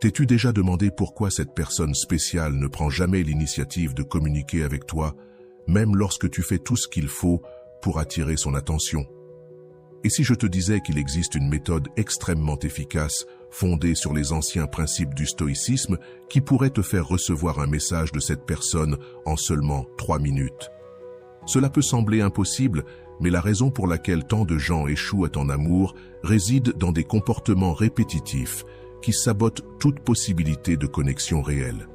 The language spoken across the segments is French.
T'es-tu déjà demandé pourquoi cette personne spéciale ne prend jamais l'initiative de communiquer avec toi, même lorsque tu fais tout ce qu'il faut pour attirer son attention? Et si je te disais qu'il existe une méthode extrêmement efficace, fondée sur les anciens principes du stoïcisme, qui pourrait te faire recevoir un message de cette personne en seulement 3 minutes? Cela peut sembler impossible, mais la raison pour laquelle tant de gens échouent en amour réside dans des comportements répétitifs qui sabotent toute possibilité de connexion réelle.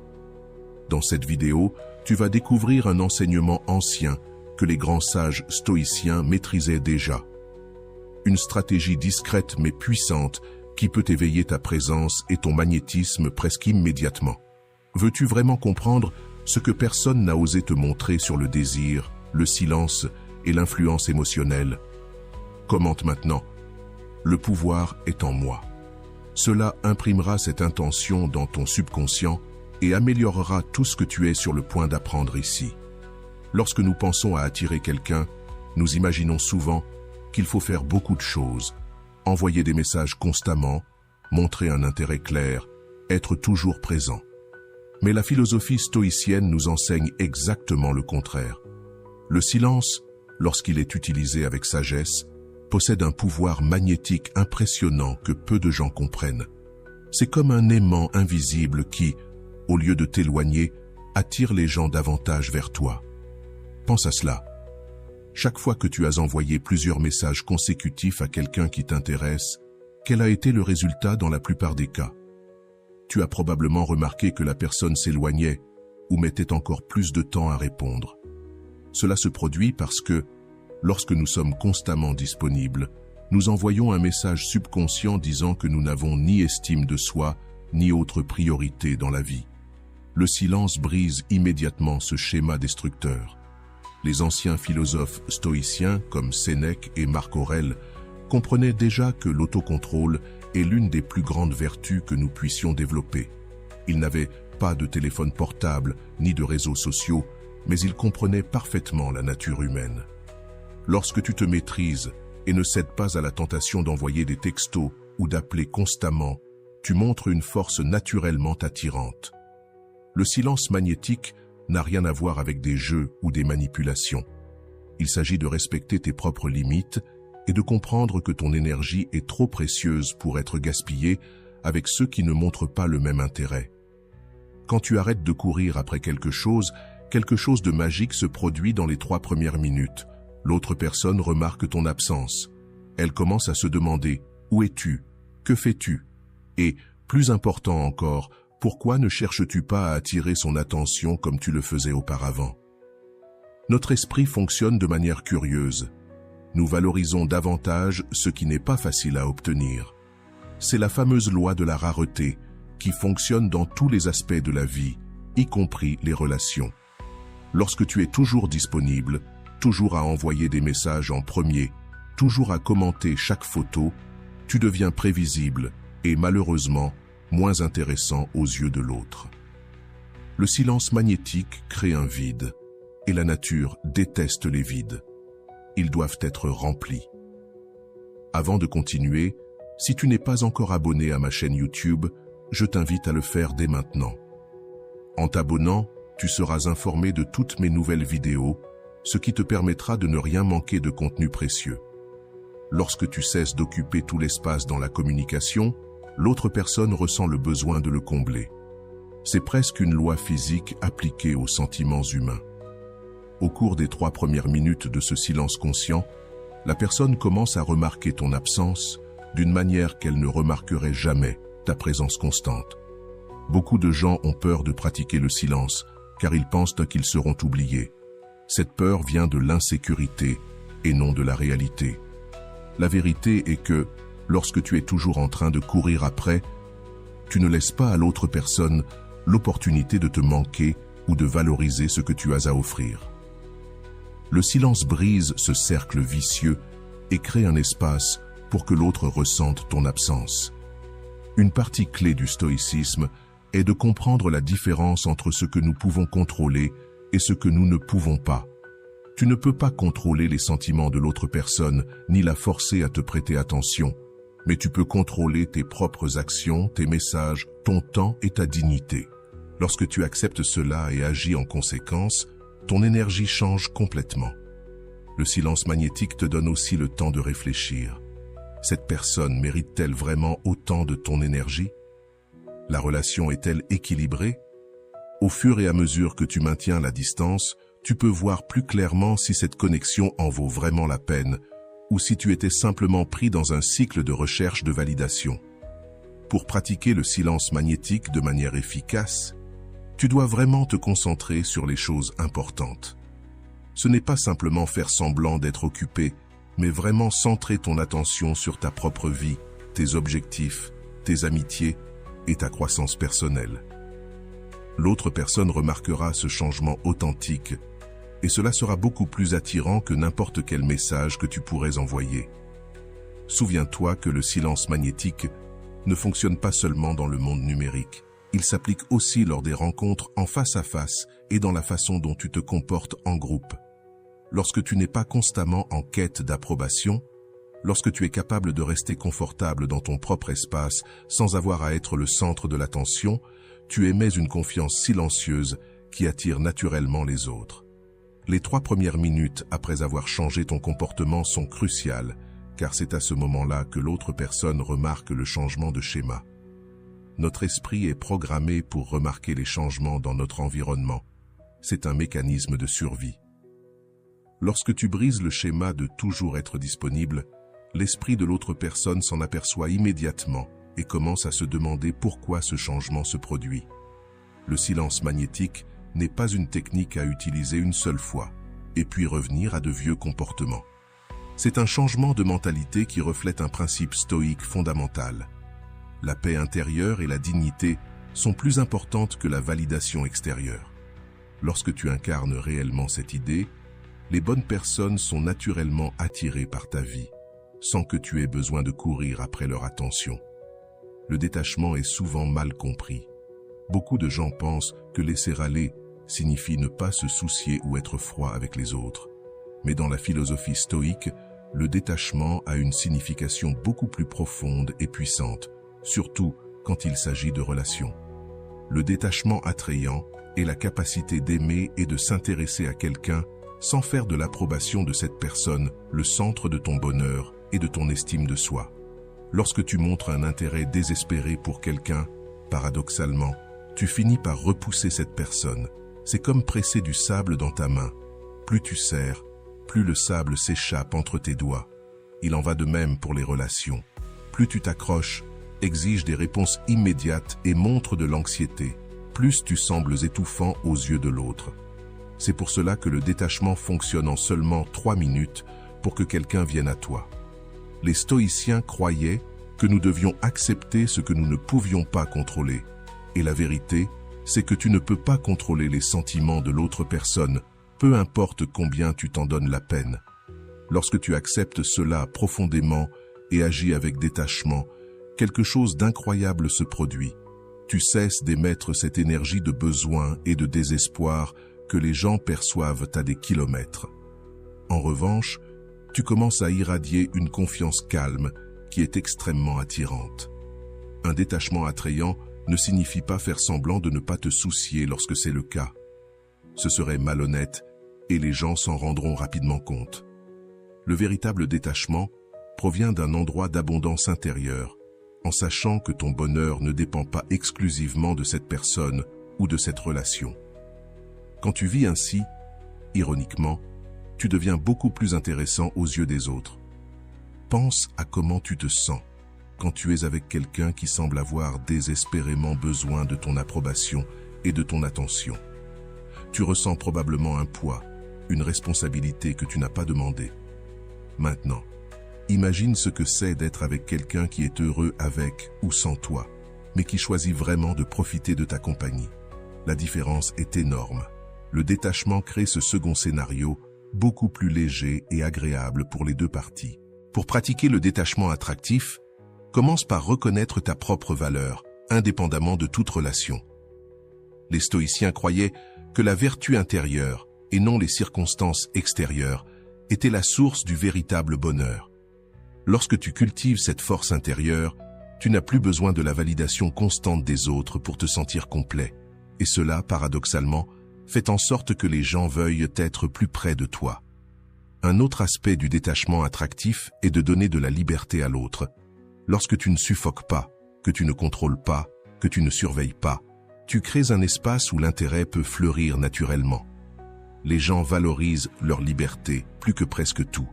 Dans cette vidéo, tu vas découvrir un enseignement ancien que les grands sages stoïciens maîtrisaient déjà. Une stratégie discrète mais puissante qui peut éveiller ta présence et ton magnétisme presque immédiatement. Veux-tu vraiment comprendre ce que personne n'a osé te montrer sur le désir, le silence et l'influence émotionnelle? Commente maintenant. Le pouvoir est en moi. Cela imprimera cette intention dans ton subconscient et améliorera tout ce que tu es sur le point d'apprendre ici. Lorsque nous pensons à attirer quelqu'un, nous imaginons souvent qu'il faut faire beaucoup de choses, envoyer des messages constamment, montrer un intérêt clair, être toujours présent. Mais la philosophie stoïcienne nous enseigne exactement le contraire. Le silence, lorsqu'il est utilisé avec sagesse, possède un pouvoir magnétique impressionnant que peu de gens comprennent. C'est comme un aimant invisible qui, au lieu de t'éloigner, attire les gens davantage vers toi. Pense à cela. Chaque fois que tu as envoyé plusieurs messages consécutifs à quelqu'un qui t'intéresse, quel a été le résultat dans la plupart des cas? Tu as probablement remarqué que la personne s'éloignait ou mettait encore plus de temps à répondre. Cela se produit parce que, lorsque nous sommes constamment disponibles, nous envoyons un message subconscient disant que nous n'avons ni estime de soi, ni autre priorité dans la vie. Le silence brise immédiatement ce schéma destructeur. Les anciens philosophes stoïciens comme Sénèque et Marc Aurèle comprenaient déjà que l'autocontrôle est l'une des plus grandes vertus que nous puissions développer. Ils n'avaient pas de téléphone portable ni de réseaux sociaux, mais ils comprenaient parfaitement la nature humaine. Lorsque tu te maîtrises et ne cèdes pas à la tentation d'envoyer des textos ou d'appeler constamment, tu montres une force naturellement attirante. Le silence magnétique n'a rien à voir avec des jeux ou des manipulations. Il s'agit de respecter tes propres limites et de comprendre que ton énergie est trop précieuse pour être gaspillée avec ceux qui ne montrent pas le même intérêt. Quand tu arrêtes de courir après quelque chose de magique se produit dans les 3 premières minutes. L'autre personne remarque ton absence. Elle commence à se demander « Où es-tu? Que fais-tu » Et, plus important encore, pourquoi ne cherches-tu pas à attirer son attention comme tu le faisais auparavant? Notre esprit fonctionne de manière curieuse. Nous valorisons davantage ce qui n'est pas facile à obtenir. C'est la fameuse loi de la rareté qui fonctionne dans tous les aspects de la vie, y compris les relations. Lorsque tu es toujours disponible, toujours à envoyer des messages en premier, toujours à commenter chaque photo, tu deviens prévisible et malheureusement moins intéressant aux yeux de l'autre. Le silence magnétique crée un vide, et la nature déteste les vides. Ils doivent être remplis. Avant de continuer, si tu n'es pas encore abonné à ma chaîne YouTube, je t'invite à le faire dès maintenant. En t'abonnant, tu seras informé de toutes mes nouvelles vidéos, ce qui te permettra de ne rien manquer de contenu précieux. Lorsque tu cesses d'occuper tout l'espace dans la communication, l'autre personne ressent le besoin de le combler. C'est presque une loi physique appliquée aux sentiments humains. Au cours des 3 premières minutes de ce silence conscient, la personne commence à remarquer ton absence d'une manière qu'elle ne remarquerait jamais ta présence constante. Beaucoup de gens ont peur de pratiquer le silence, car ils pensent qu'ils seront oubliés. Cette peur vient de l'insécurité et non de la réalité. La vérité est que, lorsque tu es toujours en train de courir après, tu ne laisses pas à l'autre personne l'opportunité de te manquer ou de valoriser ce que tu as à offrir. Le silence brise ce cercle vicieux et crée un espace pour que l'autre ressente ton absence. Une partie clé du stoïcisme est de comprendre la différence entre ce que nous pouvons contrôler et ce que nous ne pouvons pas. Tu ne peux pas contrôler les sentiments de l'autre personne, ni la forcer à te prêter attention, mais tu peux contrôler tes propres actions, tes messages ton temps et ta dignité. Lorsque tu acceptes cela et agis en conséquence, ton énergie change complètement. Le silence magnétique te donne aussi le temps de réfléchir. Cette personne mérite-t-elle vraiment autant de ton énergie? La relation est-elle équilibrée? Au fur et à mesure que tu maintiens la distance, tu peux voir plus clairement si cette connexion en vaut vraiment la peine ou si tu étais simplement pris dans un cycle de recherche de validation. Pour pratiquer le silence magnétique de manière efficace, tu dois vraiment te concentrer sur les choses importantes. Ce n'est pas simplement faire semblant d'être occupé, mais vraiment centrer ton attention sur ta propre vie, tes objectifs, tes amitiés et ta croissance personnelle. L'autre personne remarquera ce changement authentique et cela sera beaucoup plus attirant que n'importe quel message que tu pourrais envoyer. Souviens-toi que le silence magnétique ne fonctionne pas seulement dans le monde numérique. Il s'applique aussi lors des rencontres en face à face et dans la façon dont tu te comportes en groupe. Lorsque tu n'es pas constamment en quête d'approbation, lorsque tu es capable de rester confortable dans ton propre espace sans avoir à être le centre de l'attention, tu émets une confiance silencieuse qui attire naturellement les autres. Les 3 premières minutes après avoir changé ton comportement sont cruciales, car c'est à ce moment-là que l'autre personne remarque le changement de schéma. Notre esprit est programmé pour remarquer les changements dans notre environnement. C'est un mécanisme de survie. Lorsque tu brises le schéma de toujours être disponible, l'esprit de l'autre personne s'en aperçoit immédiatement et commence à se demander pourquoi ce changement se produit. Le silence magnétique n'est pas une technique à utiliser une seule fois, et puis revenir à de vieux comportements. C'est un changement de mentalité qui reflète un principe stoïque fondamental. La paix intérieure et la dignité sont plus importantes que la validation extérieure. Lorsque tu incarnes réellement cette idée, les bonnes personnes sont naturellement attirées par ta vie, sans que tu aies besoin de courir après leur attention. Le détachement est souvent mal compris. Beaucoup de gens pensent que laisser aller signifie ne pas se soucier ou être froid avec les autres. Mais dans la philosophie stoïque, le détachement a une signification beaucoup plus profonde et puissante, surtout quand il s'agit de relations. Le détachement attrayant est la capacité d'aimer et de s'intéresser à quelqu'un sans faire de l'approbation de cette personne le centre de ton bonheur et de ton estime de soi. Lorsque tu montres un intérêt désespéré pour quelqu'un, paradoxalement, tu finis par repousser cette personne. C'est comme presser du sable dans ta main. Plus tu serres, plus le sable s'échappe entre tes doigts. Il en va de même pour les relations. Plus tu t'accroches, exige des réponses immédiates et montre de l'anxiété, plus tu sembles étouffant aux yeux de l'autre. C'est pour cela que le détachement fonctionne en seulement 3 minutes pour que quelqu'un vienne à toi. Les stoïciens croyaient que nous devions accepter ce que nous ne pouvions pas contrôler. Et la vérité, c'est que tu ne peux pas contrôler les sentiments de l'autre personne, peu importe combien tu t'en donnes la peine. Lorsque tu acceptes cela profondément et agis avec détachement, quelque chose d'incroyable se produit. Tu cesses d'émettre cette énergie de besoin et de désespoir que les gens perçoivent à des kilomètres. En revanche, tu commences à irradier une confiance calme qui est extrêmement attirante. Un détachement attrayant ne signifie pas faire semblant de ne pas te soucier lorsque c'est le cas. Ce serait malhonnête et les gens s'en rendront rapidement compte. Le véritable détachement provient d'un endroit d'abondance intérieure, en sachant que ton bonheur ne dépend pas exclusivement de cette personne ou de cette relation. Quand tu vis ainsi, ironiquement, tu deviens beaucoup plus intéressant aux yeux des autres. Pense à comment tu te sens quand tu es avec quelqu'un qui semble avoir désespérément besoin de ton approbation et de ton attention. Tu ressens probablement un poids, une responsabilité que tu n'as pas demandé. Maintenant, imagine ce que c'est d'être avec quelqu'un qui est heureux avec ou sans toi, mais qui choisit vraiment de profiter de ta compagnie. La différence est énorme. Le détachement crée ce second scénario, beaucoup plus léger et agréable pour les deux parties. Pour pratiquer le détachement attractif, commence par reconnaître ta propre valeur, indépendamment de toute relation. Les stoïciens croyaient que la vertu intérieure, et non les circonstances extérieures, était la source du véritable bonheur. Lorsque tu cultives cette force intérieure, Tu n'as plus besoin de la validation constante des autres pour te sentir complet. Et cela, paradoxalement, fait en sorte que les gens veuillent être plus près de toi. Un autre aspect du détachement attractif est de donner de la liberté à l'autre. Lorsque tu ne suffoques pas, que tu ne contrôles pas, que tu ne surveilles pas, tu crées un espace où l'intérêt peut fleurir naturellement. Les gens valorisent leur liberté plus que presque tout.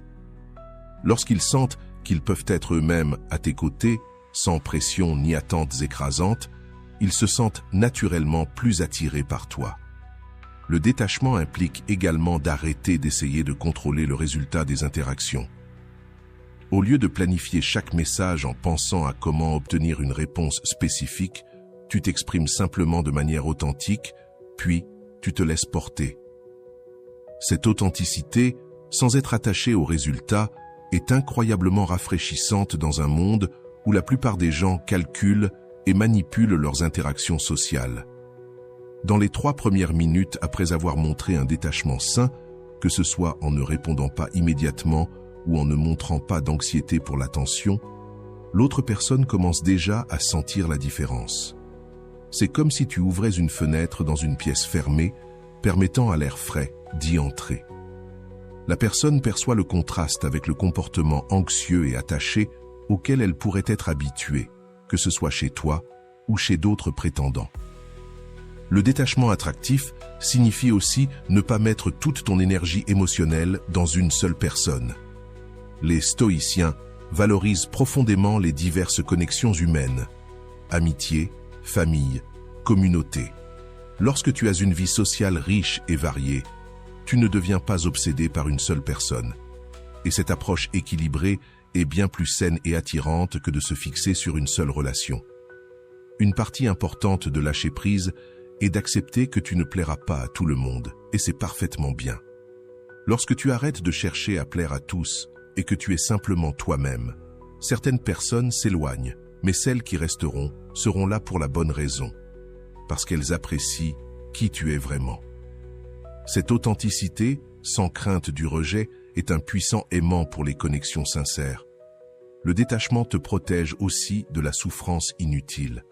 Lorsqu'ils sentent qu'ils peuvent être eux-mêmes à tes côtés, sans pression ni attentes écrasantes, ils se sentent naturellement plus attirés par toi. Le détachement implique également d'arrêter d'essayer de contrôler le résultat des interactions. Au lieu de planifier chaque message en pensant à comment obtenir une réponse spécifique, tu t'exprimes simplement de manière authentique, puis tu te laisses porter. Cette authenticité, sans être attachée au résultat, est incroyablement rafraîchissante dans un monde où la plupart des gens calculent et manipulent leurs interactions sociales. Dans les 3 premières minutes après avoir montré un détachement sain, que ce soit en ne répondant pas immédiatement ou en ne montrant pas d'anxiété pour l'attention, l'autre personne commence déjà à sentir la différence. C'est comme si tu ouvrais une fenêtre dans une pièce fermée, permettant à l'air frais d'y entrer. La personne perçoit le contraste avec le comportement anxieux et attaché auquel elle pourrait être habituée, que ce soit chez toi ou chez d'autres prétendants. Le détachement attractif signifie aussi ne pas mettre toute ton énergie émotionnelle dans une seule personne. Les stoïciens valorisent profondément les diverses connexions humaines, amitié, famille, communauté. Lorsque tu as une vie sociale riche et variée, tu ne deviens pas obsédé par une seule personne. Et cette approche équilibrée est bien plus saine et attirante que de se fixer sur une seule relation. Une partie importante de lâcher prise est d'accepter que tu ne plairas pas à tout le monde, et c'est parfaitement bien. Lorsque tu arrêtes de chercher à plaire à tous et que tu es simplement toi-même, certaines personnes s'éloignent, mais celles qui resteront seront là pour la bonne raison, parce qu'elles apprécient qui tu es vraiment. Cette authenticité, sans crainte du rejet, est un puissant aimant pour les connexions sincères. Le détachement te protège aussi de la souffrance inutile.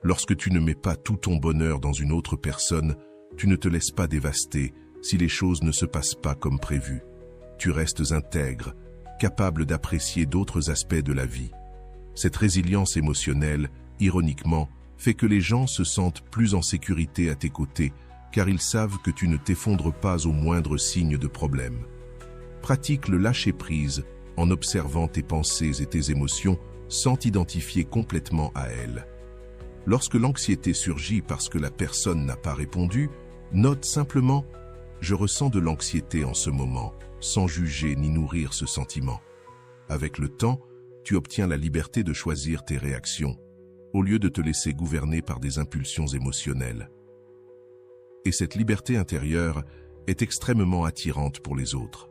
Lorsque tu ne mets pas tout ton bonheur dans une autre personne, tu ne te laisses pas dévaster si les choses ne se passent pas comme prévu. Tu restes intègre, capable d'apprécier d'autres aspects de la vie. Cette résilience émotionnelle, ironiquement, fait que les gens se sentent plus en sécurité à tes côtés, car ils savent que tu ne t'effondres pas au moindre signe de problème. Pratique le lâcher-prise en observant tes pensées et tes émotions sans t'identifier complètement à elles. Lorsque l'anxiété surgit parce que la personne n'a pas répondu, note simplement « Je ressens de l'anxiété en ce moment », sans juger ni nourrir ce sentiment. Avec le temps, tu obtiens la liberté de choisir tes réactions, au lieu de te laisser gouverner par des impulsions émotionnelles. Et cette liberté intérieure est extrêmement attirante pour les autres.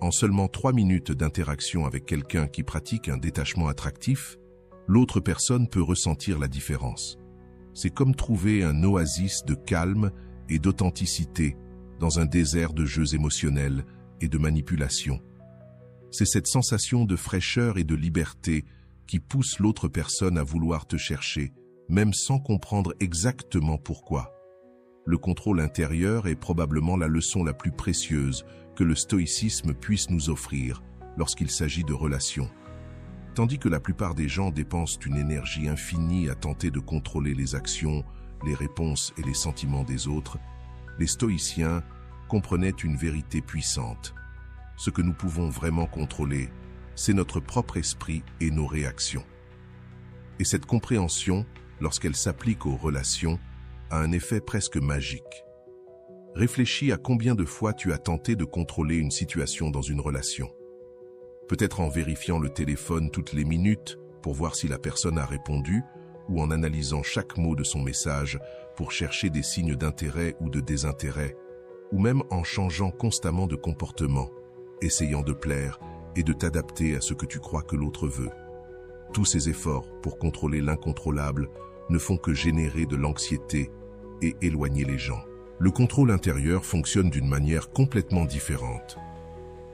En seulement 3 minutes d'interaction avec quelqu'un qui pratique un détachement attractif, l'autre personne peut ressentir la différence. C'est comme trouver un oasis de calme et d'authenticité dans un désert de jeux émotionnels et de manipulation. C'est cette sensation de fraîcheur et de liberté qui pousse l'autre personne à vouloir te chercher, même sans comprendre exactement pourquoi. Le contrôle intérieur est probablement la leçon la plus précieuse que le stoïcisme puisse nous offrir lorsqu'il s'agit de relations. Tandis que la plupart des gens dépensent une énergie infinie à tenter de contrôler les actions, les réponses et les sentiments des autres, les stoïciens comprenaient une vérité puissante. Ce que nous pouvons vraiment contrôler, c'est notre propre esprit et nos réactions. Et cette compréhension, lorsqu'elle s'applique aux relations, a un effet presque magique. Réfléchis à combien de fois tu as tenté de contrôler une situation dans une relation. Peut-être en vérifiant le téléphone toutes les minutes pour voir si la personne a répondu, ou en analysant chaque mot de son message pour chercher des signes d'intérêt ou de désintérêt, ou même en changeant constamment de comportement, essayant de plaire et de t'adapter à ce que tu crois que l'autre veut. Tous ces efforts pour contrôler l'incontrôlable ne font que générer de l'anxiété et éloigner les gens. Le contrôle intérieur fonctionne d'une manière complètement différente.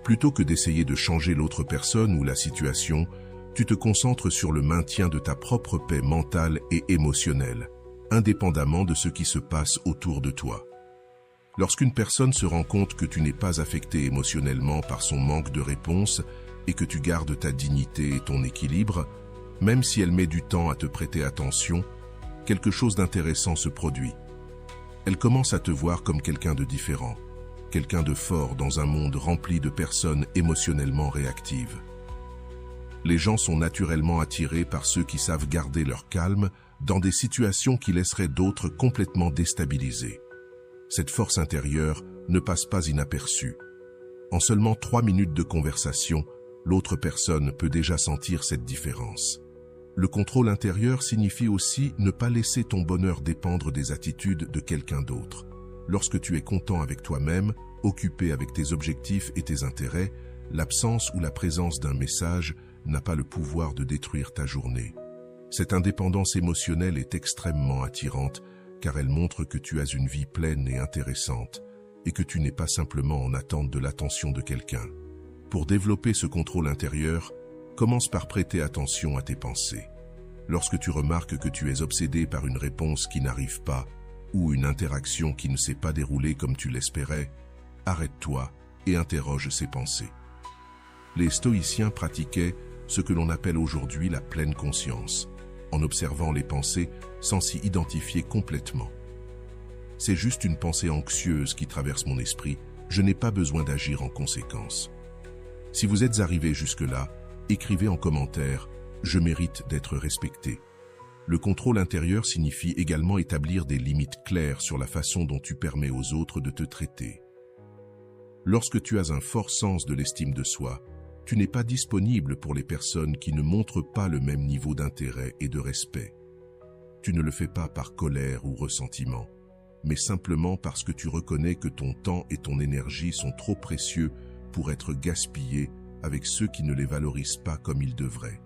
Plutôt que d'essayer de changer l'autre personne ou la situation, Tu te concentres sur le maintien de ta propre paix mentale et émotionnelle, indépendamment de ce qui se passe autour de toi. Lorsqu'une personne se rend compte que tu n'es pas affecté émotionnellement par son manque de réponse et que tu gardes ta dignité et ton équilibre, même si elle met du temps à te prêter attention, quelque chose d'intéressant se produit. Elle commence à te voir comme quelqu'un de différent, quelqu'un de fort dans un monde rempli de personnes émotionnellement réactives. Les gens sont naturellement attirés par ceux qui savent garder leur calme dans des situations qui laisseraient d'autres complètement déstabilisés. Cette force intérieure ne passe pas inaperçue. En seulement 3 minutes de conversation, l'autre personne peut déjà sentir cette différence. Le contrôle intérieur signifie aussi ne pas laisser ton bonheur dépendre des attitudes de quelqu'un d'autre. Lorsque tu es content avec toi-même, occupé avec tes objectifs et tes intérêts, l'absence ou la présence d'un message n'a pas le pouvoir de détruire ta journée. Cette indépendance émotionnelle est extrêmement attirante car elle montre que tu as une vie pleine et intéressante et que tu n'es pas simplement en attente de l'attention de quelqu'un. Pour développer ce contrôle intérieur, commence par prêter attention à tes pensées. Lorsque tu remarques que tu es obsédé par une réponse qui n'arrive pas ou une interaction qui ne s'est pas déroulée comme tu l'espérais, arrête-toi et interroge ces pensées. Les stoïciens pratiquaient ce que l'on appelle aujourd'hui la pleine conscience, en observant les pensées sans s'y identifier complètement. C'est juste une pensée anxieuse qui traverse mon esprit, je n'ai pas besoin d'agir en conséquence. Si vous êtes arrivé jusque-là, écrivez en commentaire « Je mérite d'être respecté ». Le contrôle intérieur signifie également établir des limites claires sur la façon dont tu permets aux autres de te traiter. Lorsque tu as un fort sens de l'estime de soi, tu n'es pas disponible pour les personnes qui ne montrent pas le même niveau d'intérêt et de respect. Tu ne le fais pas par colère ou ressentiment, mais simplement parce que tu reconnais que ton temps et ton énergie sont trop précieux pour être gaspillés avec ceux qui ne les valorisent pas comme ils devraient.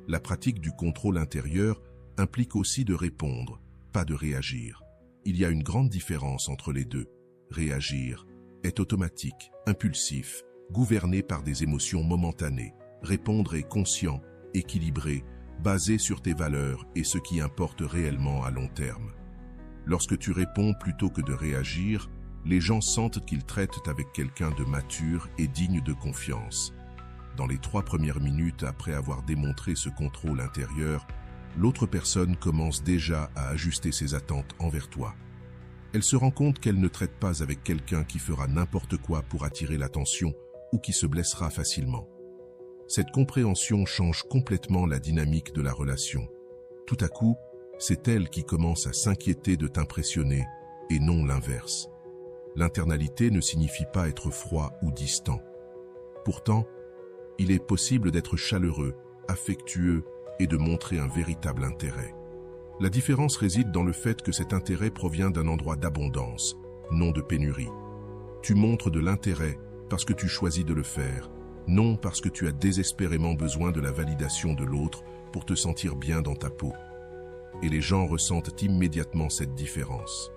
La pratique du contrôle intérieur implique aussi de répondre, pas de réagir. Il y a une grande différence entre les deux. Réagir est automatique, impulsif, gouverné par des émotions momentanées. Répondre est conscient, équilibré, basé sur tes valeurs et ce qui importe réellement à long terme. Lorsque tu réponds plutôt que de réagir, les gens sentent qu'ils traitent avec quelqu'un de mature et digne de confiance. Dans les 3 premières minutes après avoir démontré ce contrôle intérieur, l'autre personne commence déjà à ajuster ses attentes envers toi. Elle se rend compte qu'elle ne traite pas avec quelqu'un qui fera n'importe quoi pour attirer l'attention ou qui se blessera facilement. Cette compréhension change complètement la dynamique de la relation. Tout à coup, c'est elle qui commence à s'inquiéter de t'impressionner et non l'inverse. L'internalité ne signifie pas être froid ou distant. Pourtant, il est possible d'être chaleureux, affectueux et de montrer un véritable intérêt. La différence réside dans le fait que cet intérêt provient d'un endroit d'abondance, non de pénurie. Tu montres de l'intérêt parce que tu choisis de le faire, non parce que tu as désespérément besoin de la validation de l'autre pour te sentir bien dans ta peau. Et les gens ressentent immédiatement cette différence.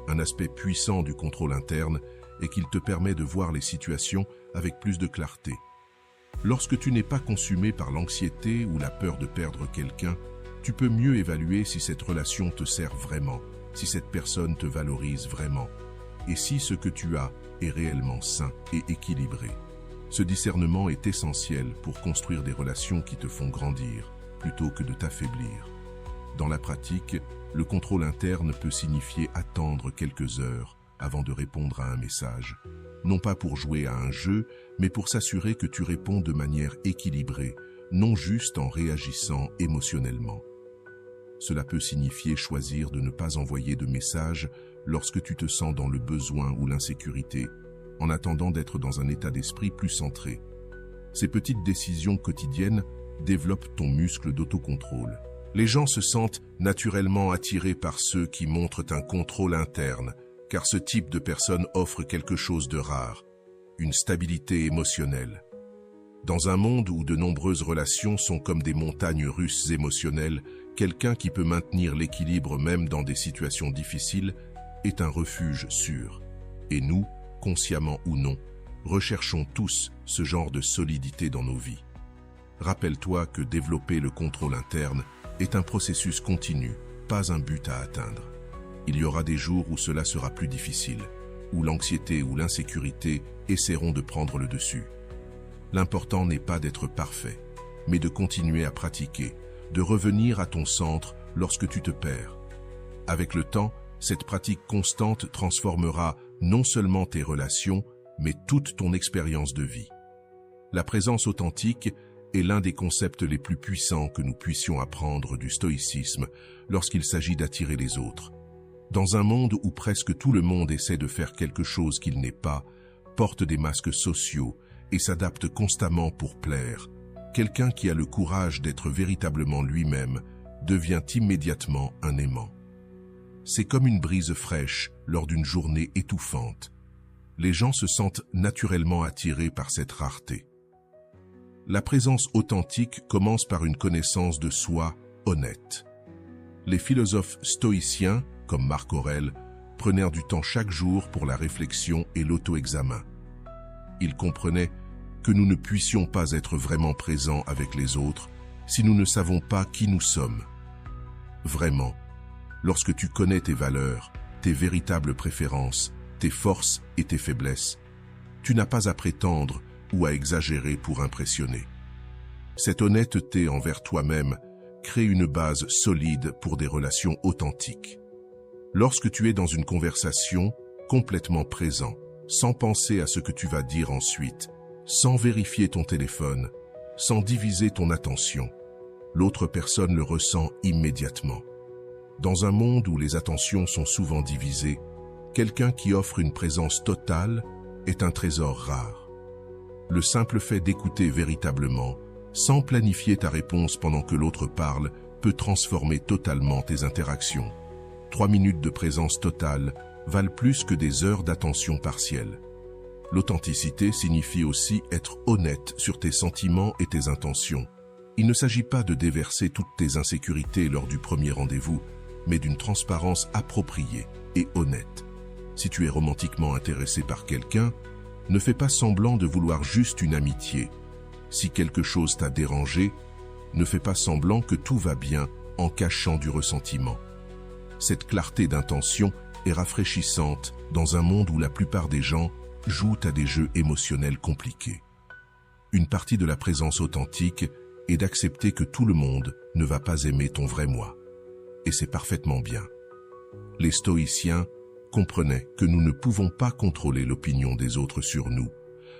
Un aspect puissant du contrôle interne est qu'il te permet de voir les situations avec plus de clarté. Lorsque tu n'es pas consumé par l'anxiété ou la peur de perdre quelqu'un, tu peux mieux évaluer si cette relation te sert vraiment, si cette personne te valorise vraiment, et si ce que tu as est réellement sain et équilibré. Ce discernement est essentiel pour construire des relations qui te font grandir, plutôt que de t'affaiblir. Dans la pratique, le contrôle interne peut signifier attendre quelques heures avant de répondre à un message, non pas pour jouer à un jeu, mais pour s'assurer que tu réponds de manière équilibrée, non juste en réagissant émotionnellement. Cela peut signifier choisir de ne pas envoyer de message lorsque tu te sens dans le besoin ou l'insécurité, en attendant d'être dans un état d'esprit plus centré. Ces petites décisions quotidiennes développent ton muscle d'autocontrôle. Les gens se sentent naturellement attirés par ceux qui montrent un contrôle interne, car ce type de personne offre quelque chose de rare, une stabilité émotionnelle. Dans un monde où de nombreuses relations sont comme des montagnes russes émotionnelles, quelqu'un qui peut maintenir l'équilibre même dans des situations difficiles est un refuge sûr. Et nous, consciemment ou non, recherchons tous ce genre de solidité dans nos vies. Rappelle-toi que développer le contrôle interne est un processus continu, pas un but à atteindre. Il y aura des jours où cela sera plus difficile, où l'anxiété ou l'insécurité essaieront de prendre le dessus. L'important n'est pas d'être parfait, mais de continuer à pratiquer, de revenir à ton centre lorsque tu te perds. Avec le temps, cette pratique constante transformera non seulement tes relations, mais toute ton expérience de vie. La présence authentique est l'un des concepts les plus puissants que nous puissions apprendre du stoïcisme lorsqu'il s'agit d'attirer les autres. Dans un monde où presque tout le monde essaie de faire quelque chose qu'il n'est pas, porte des masques sociaux et s'adapte constamment pour plaire, quelqu'un qui a le courage d'être véritablement lui-même devient immédiatement un aimant. C'est comme une brise fraîche lors d'une journée étouffante. Les gens se sentent naturellement attirés par cette rareté. La présence authentique commence par une connaissance de soi honnête. Les philosophes stoïciens, comme Marc Aurèle, prenèrent du temps chaque jour pour la réflexion et l'auto-examen. Ils comprenaient que nous ne puissions pas être vraiment présents avec les autres si nous ne savons pas qui nous sommes. Vraiment, lorsque tu connais tes valeurs, tes véritables préférences, tes forces et tes faiblesses, tu n'as pas à prétendre ou à exagérer pour impressionner. Cette honnêteté envers toi-même crée une base solide pour des relations authentiques. Lorsque tu es dans une conversation, complètement présent, sans penser à ce que tu vas dire ensuite, sans vérifier ton téléphone, sans diviser ton attention, l'autre personne le ressent immédiatement. Dans un monde où les attentions sont souvent divisées, quelqu'un qui offre une présence totale est un trésor rare. Le simple fait d'écouter véritablement, sans planifier ta réponse pendant que l'autre parle, peut transformer totalement tes interactions. 3 minutes de présence totale valent plus que des heures d'attention partielle. L'authenticité signifie aussi être honnête sur tes sentiments et tes intentions. Il ne s'agit pas de déverser toutes tes insécurités lors du premier rendez-vous, mais d'une transparence appropriée et honnête. Si tu es romantiquement intéressé par quelqu'un, ne fais pas semblant de vouloir juste une amitié. Si quelque chose t'a dérangé, ne fais pas semblant que tout va bien en cachant du ressentiment. Cette clarté d'intention est rafraîchissante dans un monde où la plupart des gens jouent à des jeux émotionnels compliqués. Une partie de la présence authentique est d'accepter que tout le monde ne va pas aimer ton vrai moi. Et c'est parfaitement bien. Les stoïciens comprenaient que nous ne pouvons pas contrôler l'opinion des autres sur nous,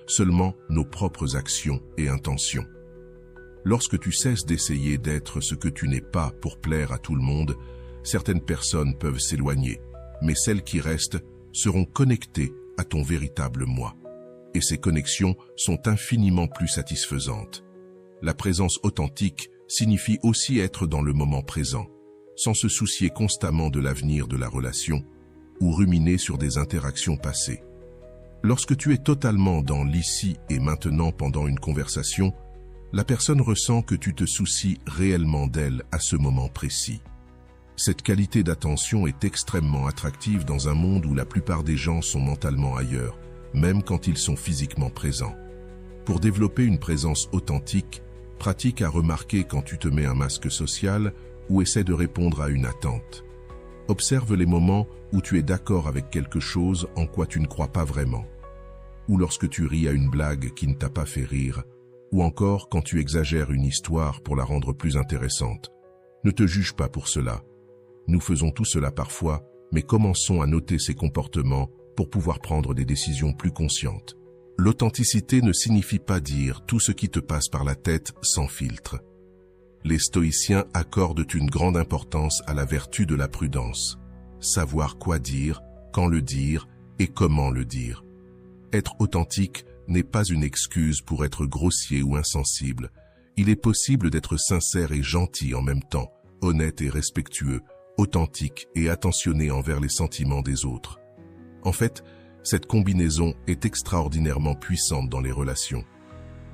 seulement nos propres actions et intentions. Lorsque tu cesses d'essayer d'être ce que tu n'es pas pour plaire à tout le monde, certaines personnes peuvent s'éloigner, mais celles qui restent seront connectées à ton véritable moi. Et ces connexions sont infiniment plus satisfaisantes. La présence authentique signifie aussi être dans le moment présent, sans se soucier constamment de l'avenir de la relation ou ruminer sur des interactions passées. Lorsque tu es totalement dans l'ici et maintenant pendant une conversation, la personne ressent que tu te soucies réellement d'elle à ce moment précis. Cette qualité d'attention est extrêmement attractive dans un monde où la plupart des gens sont mentalement ailleurs, même quand ils sont physiquement présents. Pour développer une présence authentique, pratique à remarquer quand tu te mets un masque social ou essaie de répondre à une attente. Observe les moments où tu es d'accord avec quelque chose en quoi tu ne crois pas vraiment, ou lorsque tu ris à une blague qui ne t'a pas fait rire, ou encore quand tu exagères une histoire pour la rendre plus intéressante. Ne te juge pas pour cela. Nous faisons tout cela parfois, mais commençons à noter ces comportements pour pouvoir prendre des décisions plus conscientes. L'authenticité ne signifie pas dire tout ce qui te passe par la tête sans filtre. Les stoïciens accordent une grande importance à la vertu de la prudence. Savoir quoi dire, quand le dire et comment le dire. Être authentique n'est pas une excuse pour être grossier ou insensible. Il est possible d'être sincère et gentil en même temps, honnête et respectueux, authentique et attentionné envers les sentiments des autres. En fait, cette combinaison est extraordinairement puissante dans les relations.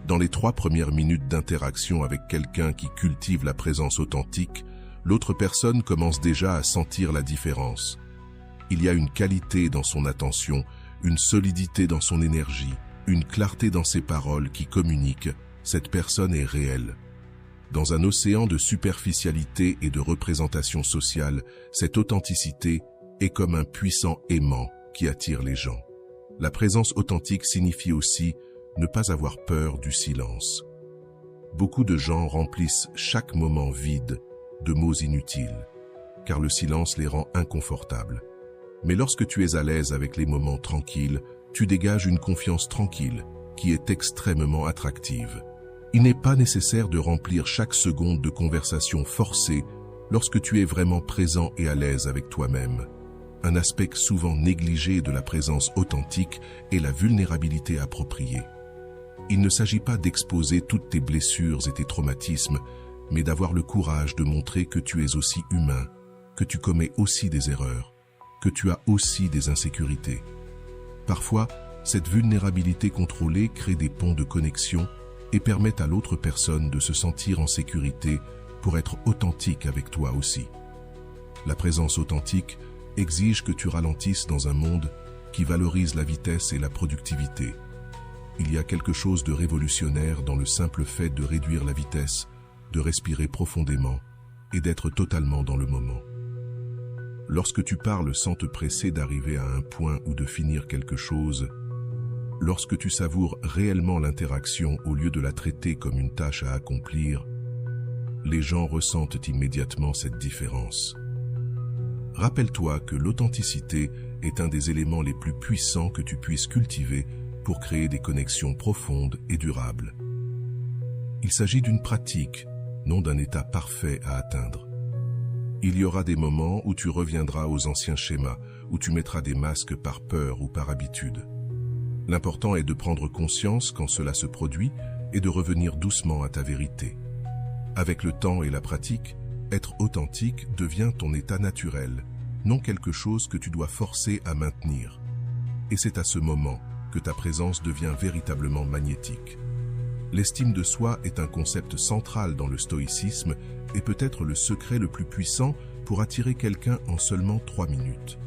Dans les 3 premières minutes d'interaction avec quelqu'un qui cultive la présence authentique, l'autre personne commence déjà à sentir la différence. Il y a une qualité dans son attention, une solidité dans son énergie, une clarté dans ses paroles qui communiquent Cette personne est réelle. Dans un océan de superficialité et de représentation sociale, cette authenticité est comme un puissant aimant qui attire les gens. La présence authentique signifie aussi ne pas avoir peur du silence. Beaucoup de gens remplissent chaque moment vide de mots inutiles, car le silence les rend inconfortables. Mais lorsque tu es à l'aise avec les moments tranquilles, tu dégages une confiance tranquille qui est extrêmement attractive. Il n'est pas nécessaire de remplir chaque seconde de conversation forcée lorsque tu es vraiment présent et à l'aise avec toi-même. Un aspect souvent négligé de la présence authentique est la vulnérabilité appropriée. Il ne s'agit pas d'exposer toutes tes blessures et tes traumatismes, mais d'avoir le courage de montrer que tu es aussi humain, que tu commets aussi des erreurs, que tu as aussi des insécurités. Parfois, cette vulnérabilité contrôlée crée des ponts de connexion et permet à l'autre personne de se sentir en sécurité pour être authentique avec toi aussi. La présence authentique exige que tu ralentisses dans un monde qui valorise la vitesse et la productivité. Il y a quelque chose de révolutionnaire dans le simple fait de réduire la vitesse, de respirer profondément et d'être totalement dans le moment. Lorsque tu parles sans te presser d'arriver à un point ou de finir quelque chose, lorsque tu savoures réellement l'interaction au lieu de la traiter comme une tâche à accomplir, les gens ressentent immédiatement cette différence. Rappelle-toi que l'authenticité est un des éléments les plus puissants que tu puisses cultiver pour créer des connexions profondes et durables. Il s'agit d'une pratique, non d'un état parfait à atteindre. Il y aura des moments où tu reviendras aux anciens schémas, où tu mettras des masques par peur ou par habitude. L'important est de prendre conscience quand cela se produit et de revenir doucement à ta vérité. Avec le temps et la pratique, être authentique devient ton état naturel, non quelque chose que tu dois forcer à maintenir. Et c'est à ce moment que ta présence devient véritablement magnétique. L'estime de soi est un concept central dans le stoïcisme et peut être le secret le plus puissant pour attirer quelqu'un en seulement 3 minutes.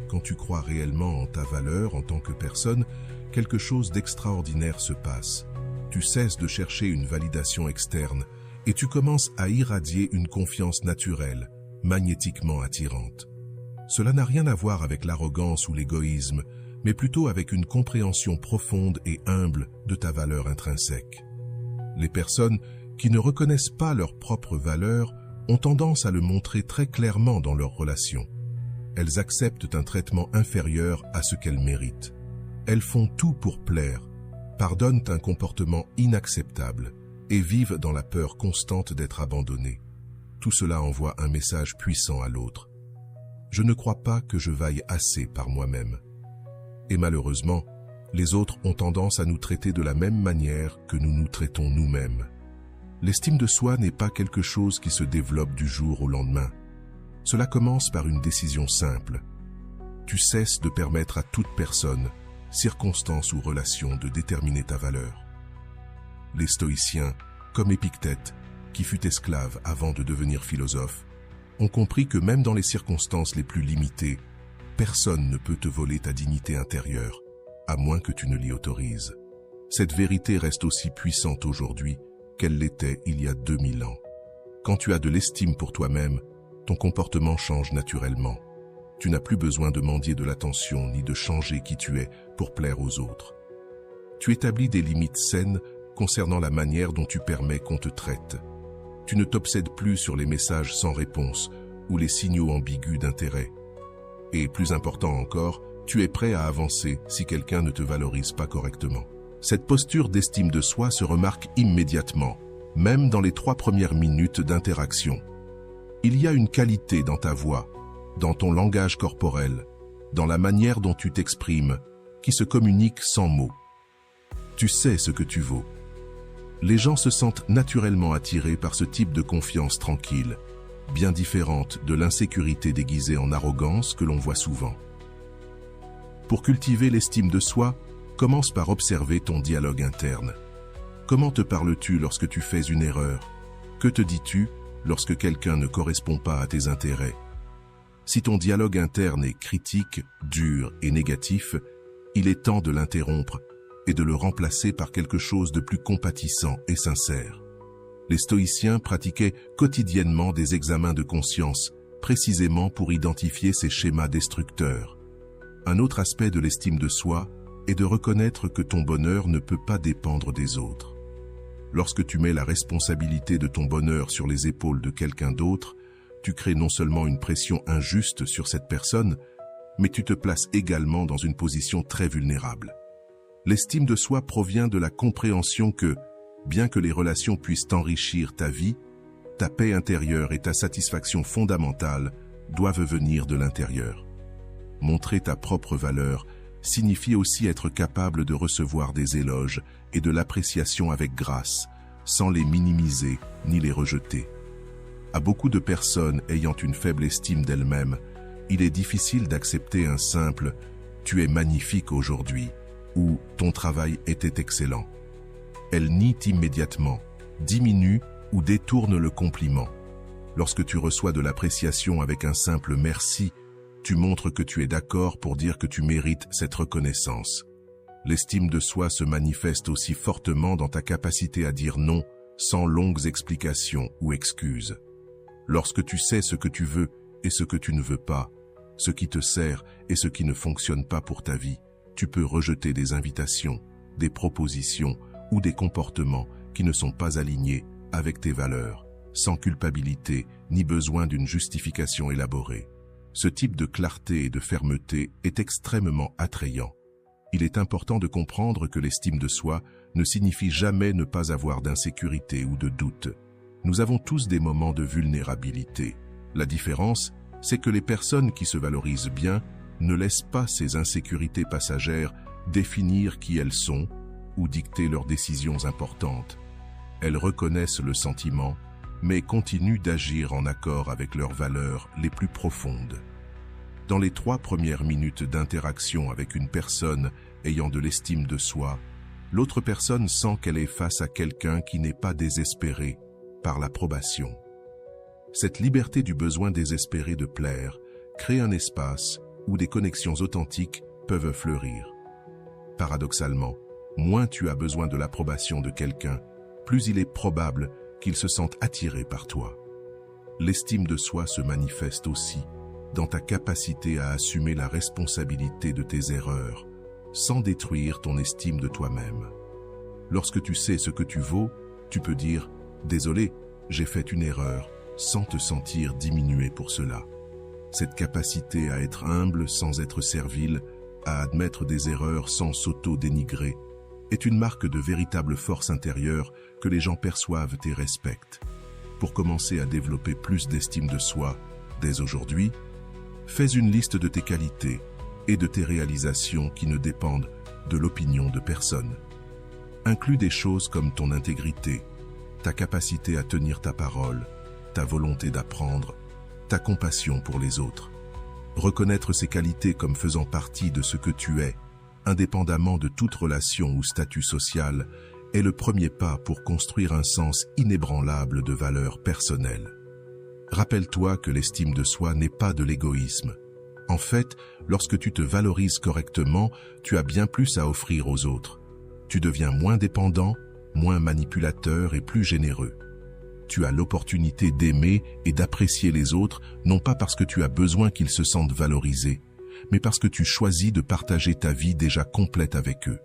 Quand tu crois réellement en ta valeur en tant que personne, quelque chose d'extraordinaire se passe. Tu cesses de chercher une validation externe et tu commences à irradier une confiance naturelle, magnétiquement attirante. Cela n'a rien à voir avec l'arrogance ou l'égoïsme, mais plutôt avec une compréhension profonde et humble de ta valeur intrinsèque. Les personnes qui ne reconnaissent pas leur propre valeur ont tendance à le montrer très clairement dans leurs relations. Elles acceptent un traitement inférieur à ce qu'elles méritent. Elles font tout pour plaire, pardonnent un comportement inacceptable et vivent dans la peur constante d'être abandonnées. Tout cela envoie un message puissant à l'autre. Je ne crois pas que je vaille assez par moi-même. Et malheureusement, les autres ont tendance à nous traiter de la même manière que nous nous traitons nous-mêmes. L'estime de soi n'est pas quelque chose qui se développe du jour au lendemain. Cela commence par une décision simple. Tu cesses de permettre à toute personne, circonstance ou relation de déterminer ta valeur. Les stoïciens, comme Épictète, qui fut esclave avant de devenir philosophe, ont compris que même dans les circonstances les plus limitées, personne ne peut te voler ta dignité intérieure, à moins que tu ne l'y autorises. Cette vérité reste aussi puissante aujourd'hui qu'elle l'était il y a 2000 ans. Quand tu as de l'estime pour toi-même, ton comportement change naturellement. Tu n'as plus besoin de mendier de l'attention ni de changer qui tu es pour plaire aux autres. Tu établis des limites saines concernant la manière dont tu permets qu'on te traite. Tu ne t'obsèdes plus sur les messages sans réponse ou les signaux ambigus d'intérêt. Et plus important encore, tu es prêt à avancer si quelqu'un ne te valorise pas correctement. Cette posture d'estime de soi se remarque immédiatement, même dans les 3 premières minutes d'interaction. Il y a une qualité dans ta voix, dans ton langage corporel, dans la manière dont tu t'exprimes, qui se communique sans mots. Tu sais ce que tu vaux. Les gens se sentent naturellement attirés par ce type de confiance tranquille, bien différente de l'insécurité déguisée en arrogance que l'on voit souvent. Pour cultiver l'estime de soi, commence par observer ton dialogue interne. Comment te parles-tu lorsque tu fais une erreur? Que te dis-tu lorsque quelqu'un ne correspond pas à tes intérêts? Si ton dialogue interne est critique, dur et négatif, il est temps de l'interrompre et de le remplacer par quelque chose de plus compatissant et sincère. Les stoïciens pratiquaient quotidiennement des examens de conscience, précisément pour identifier ces schémas destructeurs. Un autre aspect de l'estime de soi est de reconnaître que ton bonheur ne peut pas dépendre des autres. Lorsque tu mets la responsabilité de ton bonheur sur les épaules de quelqu'un d'autre, tu crées non seulement une pression injuste sur cette personne, mais tu te places également dans une position très vulnérable. L'estime de soi provient de la compréhension que, bien que les relations puissent enrichir ta vie, ta paix intérieure et ta satisfaction fondamentale doivent venir de l'intérieur. Montrer ta propre valeur signifie aussi être capable de recevoir des éloges et de l'appréciation avec grâce, sans les minimiser ni les rejeter. À beaucoup de personnes ayant une faible estime d'elles-mêmes, il est difficile d'accepter un simple « tu es magnifique aujourd'hui » ou « ton travail était excellent ». Elles nient immédiatement, diminuent ou détournent le compliment. Lorsque tu reçois de l'appréciation avec un simple « merci », tu montres que tu es d'accord pour dire que tu mérites cette reconnaissance. L'estime de soi se manifeste aussi fortement dans ta capacité à dire non sans longues explications ou excuses. Lorsque tu sais ce que tu veux et ce que tu ne veux pas, ce qui te sert et ce qui ne fonctionne pas pour ta vie, tu peux rejeter des invitations, des propositions ou des comportements qui ne sont pas alignés avec tes valeurs, sans culpabilité ni besoin d'une justification élaborée. Ce type de clarté et de fermeté est extrêmement attrayant. Il est important de comprendre que l'estime de soi ne signifie jamais ne pas avoir d'insécurité ou de doute. Nous avons tous des moments de vulnérabilité. La différence, c'est que les personnes qui se valorisent bien ne laissent pas ces insécurités passagères définir qui elles sont ou dicter leurs décisions importantes. Elles reconnaissent le sentiment, mais continuent d'agir en accord avec leurs valeurs les plus profondes. Dans les 3 premières minutes d'interaction avec une personne ayant de l'estime de soi, l'autre personne sent qu'elle est face à quelqu'un qui n'est pas désespéré par l'approbation. Cette liberté du besoin désespéré de plaire crée un espace où des connexions authentiques peuvent fleurir. Paradoxalement, moins tu as besoin de l'approbation de quelqu'un, plus il est probable qu'il se sente attiré par toi. L'estime de soi se manifeste aussi dans ta capacité à assumer la responsabilité de tes erreurs, sans détruire ton estime de toi-même. Lorsque tu sais ce que tu vaux, tu peux dire « Désolé, j'ai fait une erreur » sans te sentir diminué pour cela. Cette capacité à être humble sans être servile, à admettre des erreurs sans s'auto-dénigrer, est une marque de véritable force intérieure que les gens perçoivent et respectent. Pour commencer à développer plus d'estime de soi, dès aujourd'hui, fais une liste de tes qualités et de tes réalisations qui ne dépendent de l'opinion de personne. Inclus des choses comme ton intégrité, ta capacité à tenir ta parole, ta volonté d'apprendre, ta compassion pour les autres. Reconnaître ces qualités comme faisant partie de ce que tu es, indépendamment de toute relation ou statut social, est le premier pas pour construire un sens inébranlable de valeurs personnelles. Rappelle-toi que l'estime de soi n'est pas de l'égoïsme. En fait, lorsque tu te valorises correctement, tu as bien plus à offrir aux autres. Tu deviens moins dépendant, moins manipulateur et plus généreux. Tu as l'opportunité d'aimer et d'apprécier les autres, non pas parce que tu as besoin qu'ils se sentent valorisés, mais parce que tu choisis de partager ta vie déjà complète avec eux.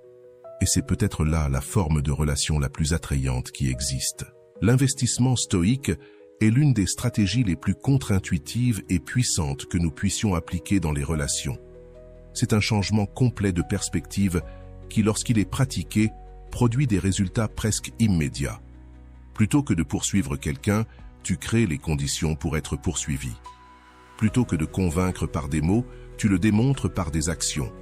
Et c'est peut-être là la forme de relation la plus attrayante qui existe. L'investissement stoïque est l'une des stratégies les plus contre-intuitives et puissantes que nous puissions appliquer dans les relations. C'est un changement complet de perspective qui, lorsqu'il est pratiqué, produit des résultats presque immédiats. Plutôt que de poursuivre quelqu'un, tu crées les conditions pour être poursuivi. Plutôt que de convaincre par des mots, tu le démontres par des actions.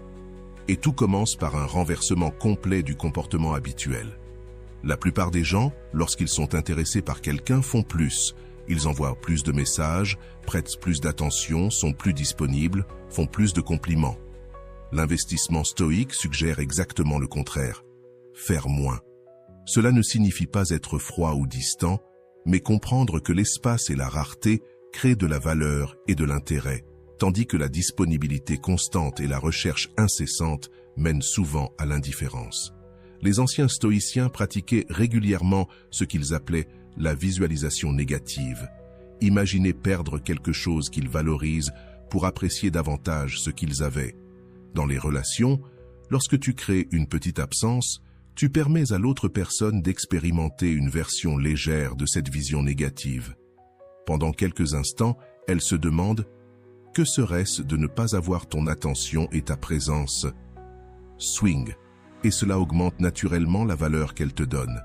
Et tout commence par un renversement complet du comportement habituel. La plupart des gens, lorsqu'ils sont intéressés par quelqu'un, font plus. Ils envoient plus de messages, prêtent plus d'attention, sont plus disponibles, font plus de compliments. L'investissement stoïque suggère exactement le contraire. Faire moins. Cela ne signifie pas être froid ou distant, mais comprendre que l'espace et la rareté créent de la valeur et de l'intérêt, tandis que la disponibilité constante et la recherche incessante mènent souvent à l'indifférence. Les anciens stoïciens pratiquaient régulièrement ce qu'ils appelaient la visualisation négative. Imaginer perdre quelque chose qu'ils valorisent pour apprécier davantage ce qu'ils avaient. Dans les relations, lorsque tu crées une petite absence, tu permets à l'autre personne d'expérimenter une version légère de cette vision négative. Pendant quelques instants, elle se demande « Que serait-ce de ne pas avoir ton attention et ta présence ?» Swing, et cela augmente naturellement la valeur qu'elle te donne.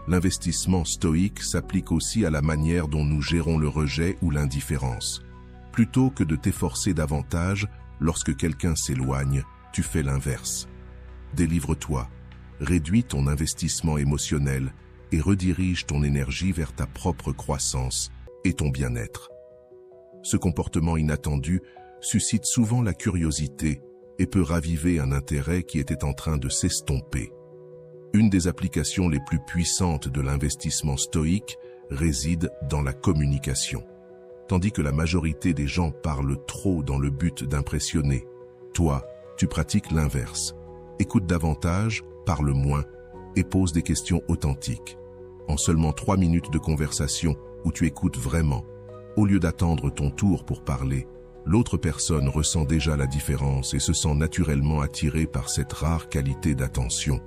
L'investissement stoïque s'applique aussi à la manière dont nous gérons le rejet ou l'indifférence. Plutôt que de t'efforcer davantage, lorsque quelqu'un s'éloigne, tu fais l'inverse. Délivre-toi, réduis ton investissement émotionnel et redirige ton énergie vers ta propre croissance et ton bien-être. Ce comportement inattendu suscite souvent la curiosité et peut raviver un intérêt qui était en train de s'estomper. Une des applications les plus puissantes de l'investissement stoïque réside dans la communication. Tandis que la majorité des gens parlent trop dans le but d'impressionner, toi, tu pratiques l'inverse. Écoute davantage, parle moins et pose des questions authentiques. En seulement 3 minutes de conversation où tu écoutes vraiment, au lieu d'attendre ton tour pour parler, l'autre personne ressent déjà la différence et se sent naturellement attirée par cette rare qualité d'attention.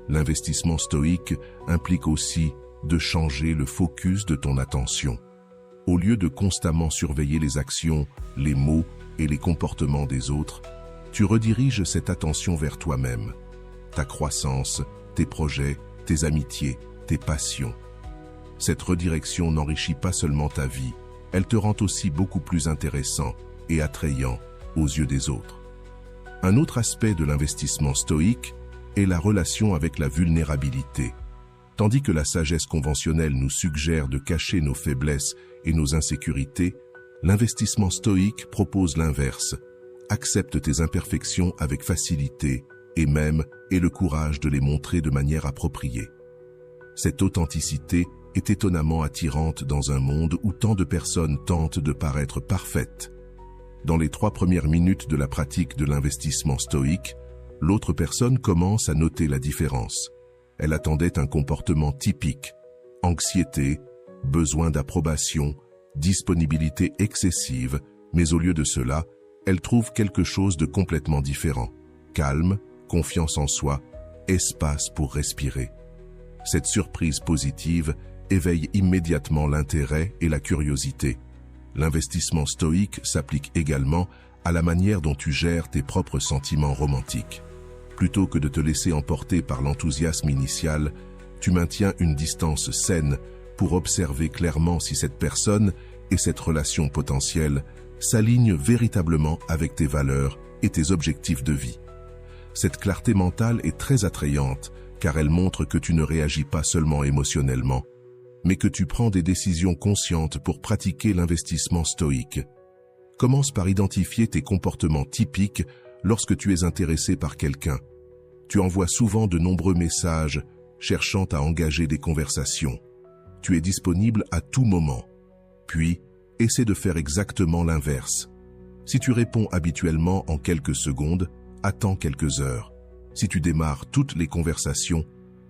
L'investissement stoïque implique aussi de changer le focus de ton attention. Au lieu de constamment surveiller les actions, les mots et les comportements des autres, tu rediriges cette attention vers toi-même, ta croissance, tes projets, tes amitiés, tes passions. Cette redirection n'enrichit pas seulement ta vie, elle te rend aussi beaucoup plus intéressant et attrayant aux yeux des autres. Un autre aspect de l'investissement stoïque est la relation avec la vulnérabilité. Tandis que la sagesse conventionnelle nous suggère de cacher nos faiblesses et nos insécurités, l'investissement stoïque propose l'inverse. Accepte tes imperfections avec facilité et même aie le courage de les montrer de manière appropriée. Cette authenticité est étonnamment attirante dans un monde où tant de personnes tentent de paraître parfaites. Dans les 3 premières minutes de la pratique de l'investissement stoïque, l'autre personne commence à noter la différence. Elle attendait un comportement typique, anxiété, besoin d'approbation, disponibilité excessive, mais au lieu de cela, elle trouve quelque chose de complètement différent. Calme, confiance en soi, espace pour respirer. Cette surprise positive éveille immédiatement l'intérêt et la curiosité. L'investissement stoïque s'applique également à la manière dont tu gères tes propres sentiments romantiques. Plutôt que de te laisser emporter par l'enthousiasme initial, tu maintiens une distance saine pour observer clairement si cette personne et cette relation potentielle s'alignent véritablement avec tes valeurs et tes objectifs de vie. Cette clarté mentale est très attrayante car elle montre que tu ne réagis pas seulement émotionnellement, mais que tu prends des décisions conscientes pour pratiquer l'investissement stoïque. Commence par identifier tes comportements typiques lorsque tu es intéressé par quelqu'un. Tu envoies souvent de nombreux messages cherchant à engager des conversations. Tu es disponible à tout moment. Puis, essaie de faire exactement l'inverse. Si tu réponds habituellement en quelques secondes, attends quelques heures. Si tu démarres toutes les conversations,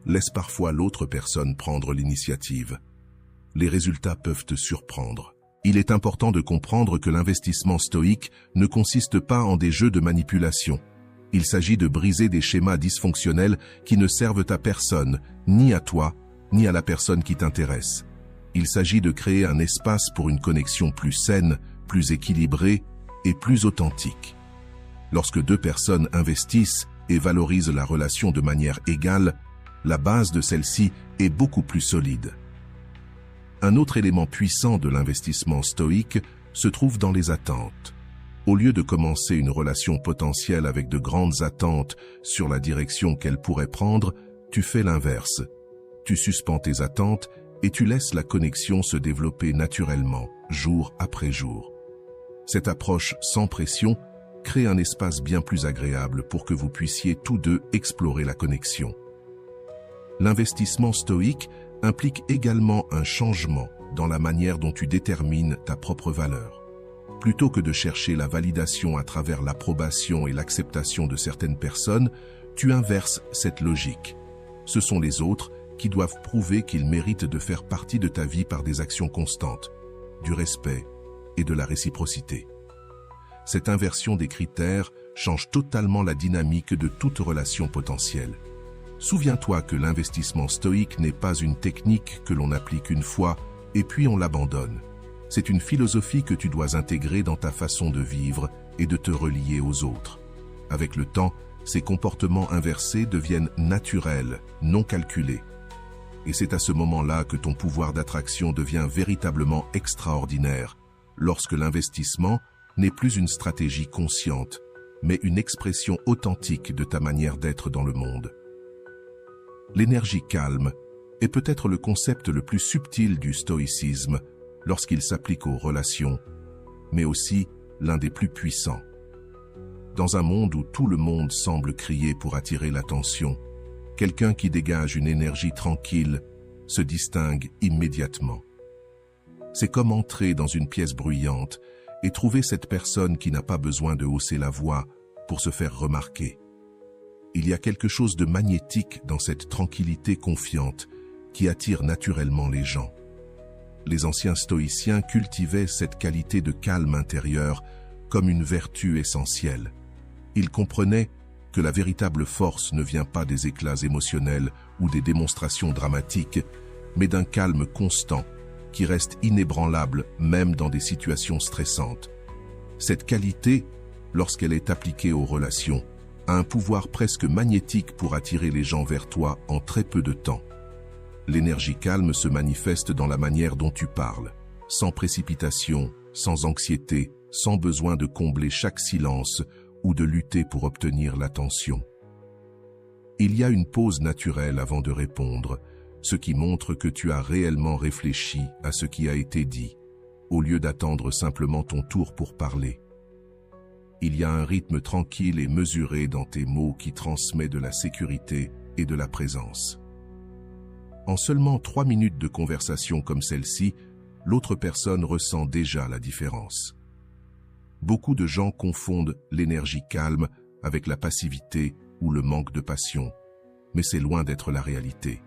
laisse parfois l'autre personne prendre l'initiative. Les résultats peuvent te surprendre. Il est important de comprendre que l'investissement stoïque ne consiste pas en des jeux de manipulation. Il s'agit de briser des schémas dysfonctionnels qui ne servent à personne, ni à toi, ni à la personne qui t'intéresse. Il s'agit de créer un espace pour une connexion plus saine, plus équilibrée et plus authentique. Lorsque 2 personnes investissent et valorisent la relation de manière égale, la base de celle-ci est beaucoup plus solide. Un autre élément puissant de l'investissement stoïque se trouve dans les attentes. Au lieu de commencer une relation potentielle avec de grandes attentes sur la direction qu'elle pourrait prendre, tu fais l'inverse. Tu suspends tes attentes et tu laisses la connexion se développer naturellement, jour après jour. Cette approche sans pression crée un espace bien plus agréable pour que vous puissiez tous deux explorer la connexion. L'investissement stoïque implique également un changement dans la manière dont tu détermines ta propre valeur. Plutôt que de chercher la validation à travers l'approbation et l'acceptation de certaines personnes, tu inverses cette logique. Ce sont les autres qui doivent prouver qu'ils méritent de faire partie de ta vie par des actions constantes, du respect et de la réciprocité. Cette inversion des critères change totalement la dynamique de toute relation potentielle. Souviens-toi que l'investissement stoïque n'est pas une technique que l'on applique une fois et puis on l'abandonne. C'est une philosophie que tu dois intégrer dans ta façon de vivre et de te relier aux autres. Avec le temps, ces comportements inversés deviennent naturels, non calculés. Et c'est à ce moment-là que ton pouvoir d'attraction devient véritablement extraordinaire, lorsque l'investissement n'est plus une stratégie consciente, mais une expression authentique de ta manière d'être dans le monde. L'énergie calme est peut-être le concept le plus subtil du stoïcisme lorsqu'il s'applique aux relations, mais aussi l'un des plus puissants. Dans un monde où tout le monde semble crier pour attirer l'attention, quelqu'un qui dégage une énergie tranquille se distingue immédiatement. C'est comme entrer dans une pièce bruyante et trouver cette personne qui n'a pas besoin de hausser la voix pour se faire remarquer. Il y a quelque chose de magnétique dans cette tranquillité confiante qui attire naturellement les gens. Les anciens stoïciens cultivaient cette qualité de calme intérieur comme une vertu essentielle. Ils comprenaient que la véritable force ne vient pas des éclats émotionnels ou des démonstrations dramatiques, mais d'un calme constant qui reste inébranlable même dans des situations stressantes. Cette qualité, lorsqu'elle est appliquée aux relations, a un pouvoir presque magnétique pour attirer les gens vers toi en très peu de temps. L'énergie calme se manifeste dans la manière dont tu parles, sans précipitation, sans anxiété, sans besoin de combler chaque silence ou de lutter pour obtenir l'attention. Il y a une pause naturelle avant de répondre, ce qui montre que tu as réellement réfléchi à ce qui a été dit, au lieu d'attendre simplement ton tour pour parler. Il y a un rythme tranquille et mesuré dans tes mots qui transmet de la sécurité et de la présence. En seulement 3 minutes de conversation comme celle-ci, l'autre personne ressent déjà la différence. Beaucoup de gens confondent l'énergie calme avec la passivité ou le manque de passion, mais c'est loin d'être la réalité.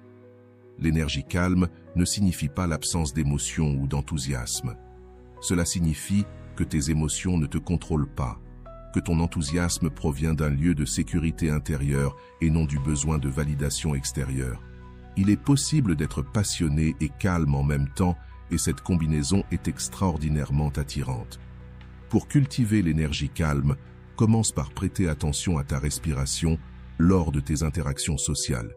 L'énergie calme ne signifie pas l'absence d'émotion ou d'enthousiasme. Cela signifie que tes émotions ne te contrôlent pas, que ton enthousiasme provient d'un lieu de sécurité intérieure et non du besoin de validation extérieure. Il est possible d'être passionné et calme en même temps, et cette combinaison est extraordinairement attirante. Pour cultiver l'énergie calme, commence par prêter attention à ta respiration lors de tes interactions sociales.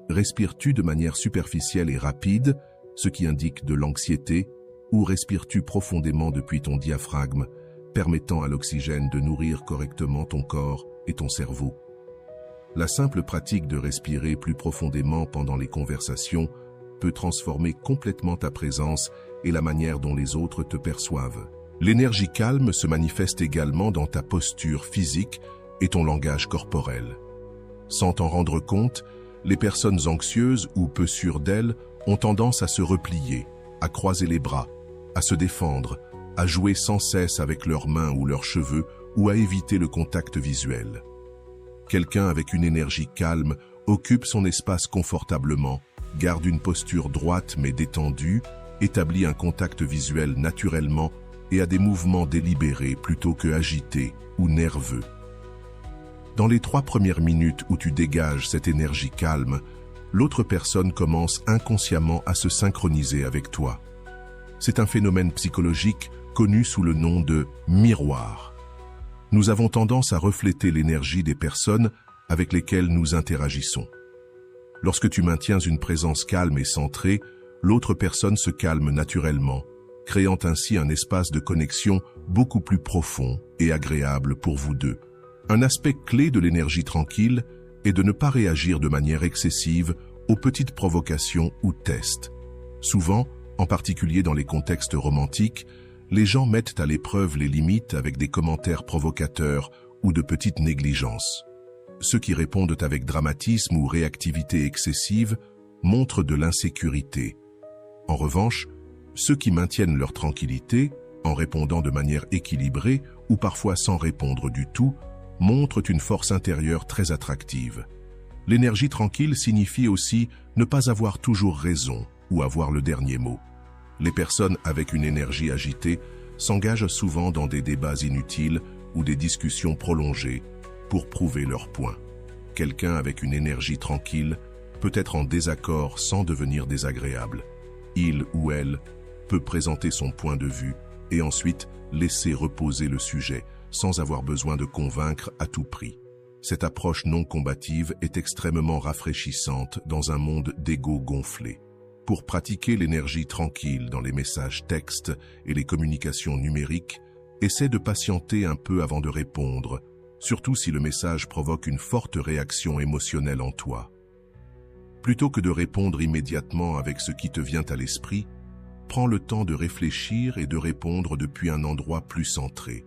Respires-tu de manière superficielle et rapide, ce qui indique de l'anxiété, ou respires-tu profondément depuis ton diaphragme, permettant à l'oxygène de nourrir correctement ton corps et ton cerveau? La simple pratique de respirer plus profondément pendant les conversations peut transformer complètement ta présence et la manière dont les autres te perçoivent. L'énergie calme se manifeste également dans ta posture physique et ton langage corporel. Sans t'en rendre compte, les personnes anxieuses ou peu sûres d'elles ont tendance à se replier, à croiser les bras, à se défendre, à jouer sans cesse avec leurs mains ou leurs cheveux ou à éviter le contact visuel. Quelqu'un avec une énergie calme occupe son espace confortablement, garde une posture droite mais détendue, établit un contact visuel naturellement et a des mouvements délibérés plutôt que agités ou nerveux. Dans les 3 premières minutes où tu dégages cette énergie calme, l'autre personne commence inconsciemment à se synchroniser avec toi. C'est un phénomène psychologique connu sous le nom de miroir. Nous avons tendance à refléter l'énergie des personnes avec lesquelles nous interagissons. Lorsque tu maintiens une présence calme et centrée, l'autre personne se calme naturellement, créant ainsi un espace de connexion beaucoup plus profond et agréable pour vous deux. Un aspect clé de l'énergie tranquille est de ne pas réagir de manière excessive aux petites provocations ou tests. Souvent, en particulier dans les contextes romantiques, les gens mettent à l'épreuve les limites avec des commentaires provocateurs ou de petites négligences. Ceux qui répondent avec dramatisme ou réactivité excessive montrent de l'insécurité. En revanche, ceux qui maintiennent leur tranquillité, en répondant de manière équilibrée ou parfois sans répondre du tout, montrent une force intérieure très attractive. L'énergie tranquille signifie aussi ne pas avoir toujours raison ou avoir le dernier mot. Les personnes avec une énergie agitée s'engagent souvent dans des débats inutiles ou des discussions prolongées pour prouver leur point. Quelqu'un avec une énergie tranquille peut être en désaccord sans devenir désagréable. Il ou elle peut présenter son point de vue et ensuite laisser reposer le sujet sans avoir besoin de convaincre à tout prix. Cette approche non combative est extrêmement rafraîchissante dans un monde d'ego gonflé. Pour pratiquer l'énergie tranquille dans les messages textes et les communications numériques, essaie de patienter un peu avant de répondre, surtout si le message provoque une forte réaction émotionnelle en toi. Plutôt que de répondre immédiatement avec ce qui te vient à l'esprit, prends le temps de réfléchir et de répondre depuis un endroit plus centré.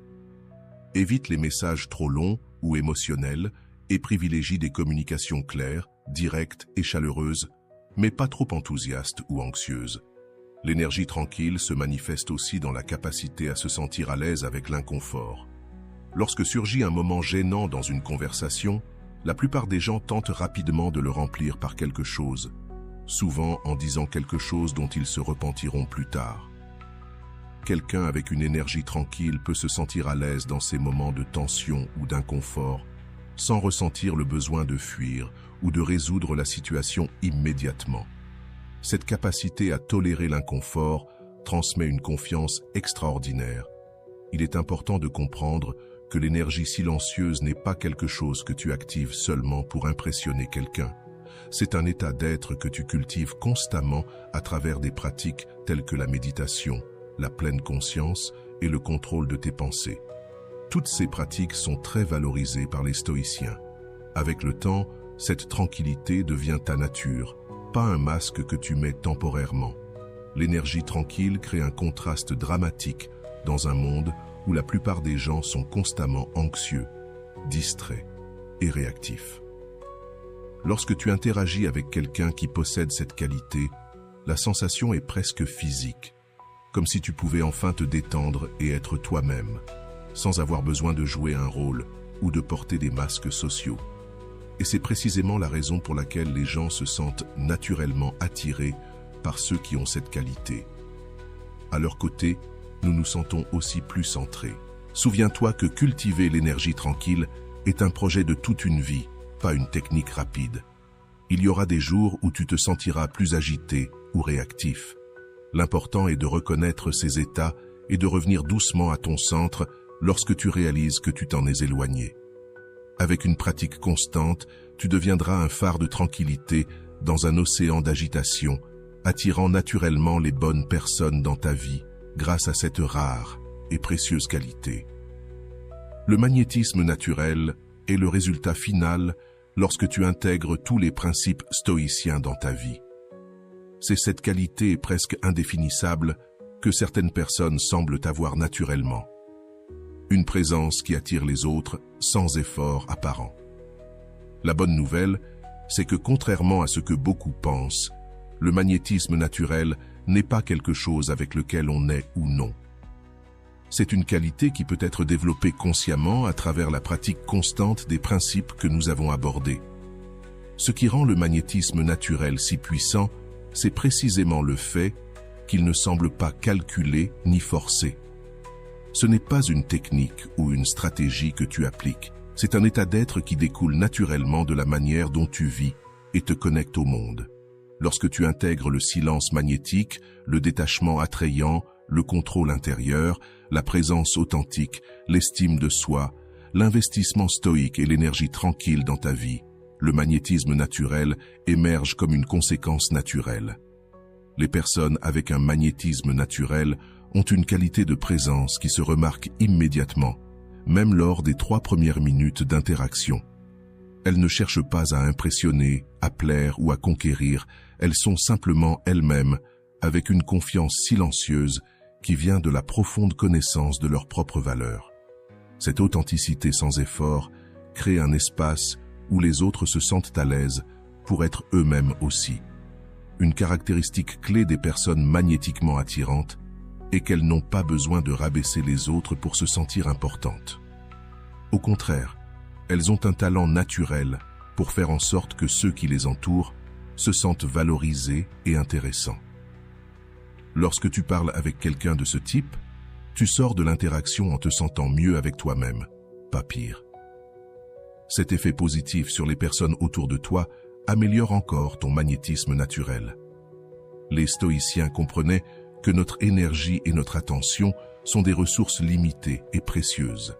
Évite les messages trop longs ou émotionnels et privilégie des communications claires, directes et chaleureuses, mais pas trop enthousiastes ou anxieuses. L'énergie tranquille se manifeste aussi dans la capacité à se sentir à l'aise avec l'inconfort. Lorsque surgit un moment gênant dans une conversation, la plupart des gens tentent rapidement de le remplir par quelque chose, souvent en disant quelque chose dont ils se repentiront plus tard. Quelqu'un avec une énergie tranquille peut se sentir à l'aise dans ces moments de tension ou d'inconfort, sans ressentir le besoin de fuir ou de résoudre la situation immédiatement. Cette capacité à tolérer l'inconfort transmet une confiance extraordinaire. Il est important de comprendre que l'énergie silencieuse n'est pas quelque chose que tu actives seulement pour impressionner quelqu'un. C'est un état d'être que tu cultives constamment à travers des pratiques telles que la méditation, la pleine conscience et le contrôle de tes pensées. Toutes ces pratiques sont très valorisées par les stoïciens. Avec le temps, cette tranquillité devient ta nature, pas un masque que tu mets temporairement. L'énergie tranquille crée un contraste dramatique dans un monde où la plupart des gens sont constamment anxieux, distraits et réactifs. Lorsque tu interagis avec quelqu'un qui possède cette qualité, la sensation est presque physique, comme si tu pouvais enfin te détendre et être toi-même, sans avoir besoin de jouer un rôle ou de porter des masques sociaux. Et c'est précisément la raison pour laquelle les gens se sentent naturellement attirés par ceux qui ont cette qualité. À leur côté, nous nous sentons aussi plus centrés. Souviens-toi que cultiver l'énergie tranquille est un projet de toute une vie, pas une technique rapide. Il y aura des jours où tu te sentiras plus agité ou réactif. L'important est de reconnaître ces états et de revenir doucement à ton centre lorsque tu réalises que tu t'en es éloigné. Avec une pratique constante, tu deviendras un phare de tranquillité dans un océan d'agitation, attirant naturellement les bonnes personnes dans ta vie grâce à cette rare et précieuse qualité. Le magnétisme naturel est le résultat final lorsque tu intègres tous les principes stoïciens dans ta vie. C'est cette qualité presque indéfinissable que certaines personnes semblent avoir naturellement. Une présence qui attire les autres sans effort apparent. La bonne nouvelle, c'est que contrairement à ce que beaucoup pensent, le magnétisme naturel n'est pas quelque chose avec lequel on est ou non. C'est une qualité qui peut être développée consciemment à travers la pratique constante des principes que nous avons abordés. Ce qui rend le magnétisme naturel si puissant, c'est précisément le fait qu'il ne semble pas calculé ni forcé. Ce n'est pas une technique ou une stratégie que tu appliques, c'est un état d'être qui découle naturellement de la manière dont tu vis et te connectes au monde. Lorsque tu intègres le silence magnétique, le détachement attrayant, le contrôle intérieur, la présence authentique, l'estime de soi, l'investissement stoïque et l'énergie tranquille dans ta vie, le magnétisme naturel émerge comme une conséquence naturelle. Les personnes avec un magnétisme naturel ont une qualité de présence qui se remarque immédiatement, même lors des 3 premières minutes d'interaction. Elles ne cherchent pas à impressionner, à plaire ou à conquérir, elles sont simplement elles-mêmes, avec une confiance silencieuse qui vient de la profonde connaissance de leurs propres valeurs. Cette authenticité sans effort crée un espace où les autres se sentent à l'aise pour être eux-mêmes aussi. Une caractéristique clé des personnes magnétiquement attirantes est qu'elles n'ont pas besoin de rabaisser les autres pour se sentir importantes. Au contraire, Elles ont un talent naturel pour faire en sorte que ceux qui les entourent se sentent valorisés et intéressants. Lorsque tu parles avec quelqu'un de ce type, tu sors de l'interaction en te sentant mieux avec toi-même, pas pire. Cet effet positif sur les personnes autour de toi améliore encore ton magnétisme naturel. Les stoïciens comprenaient que notre énergie et notre attention sont des ressources limitées et précieuses.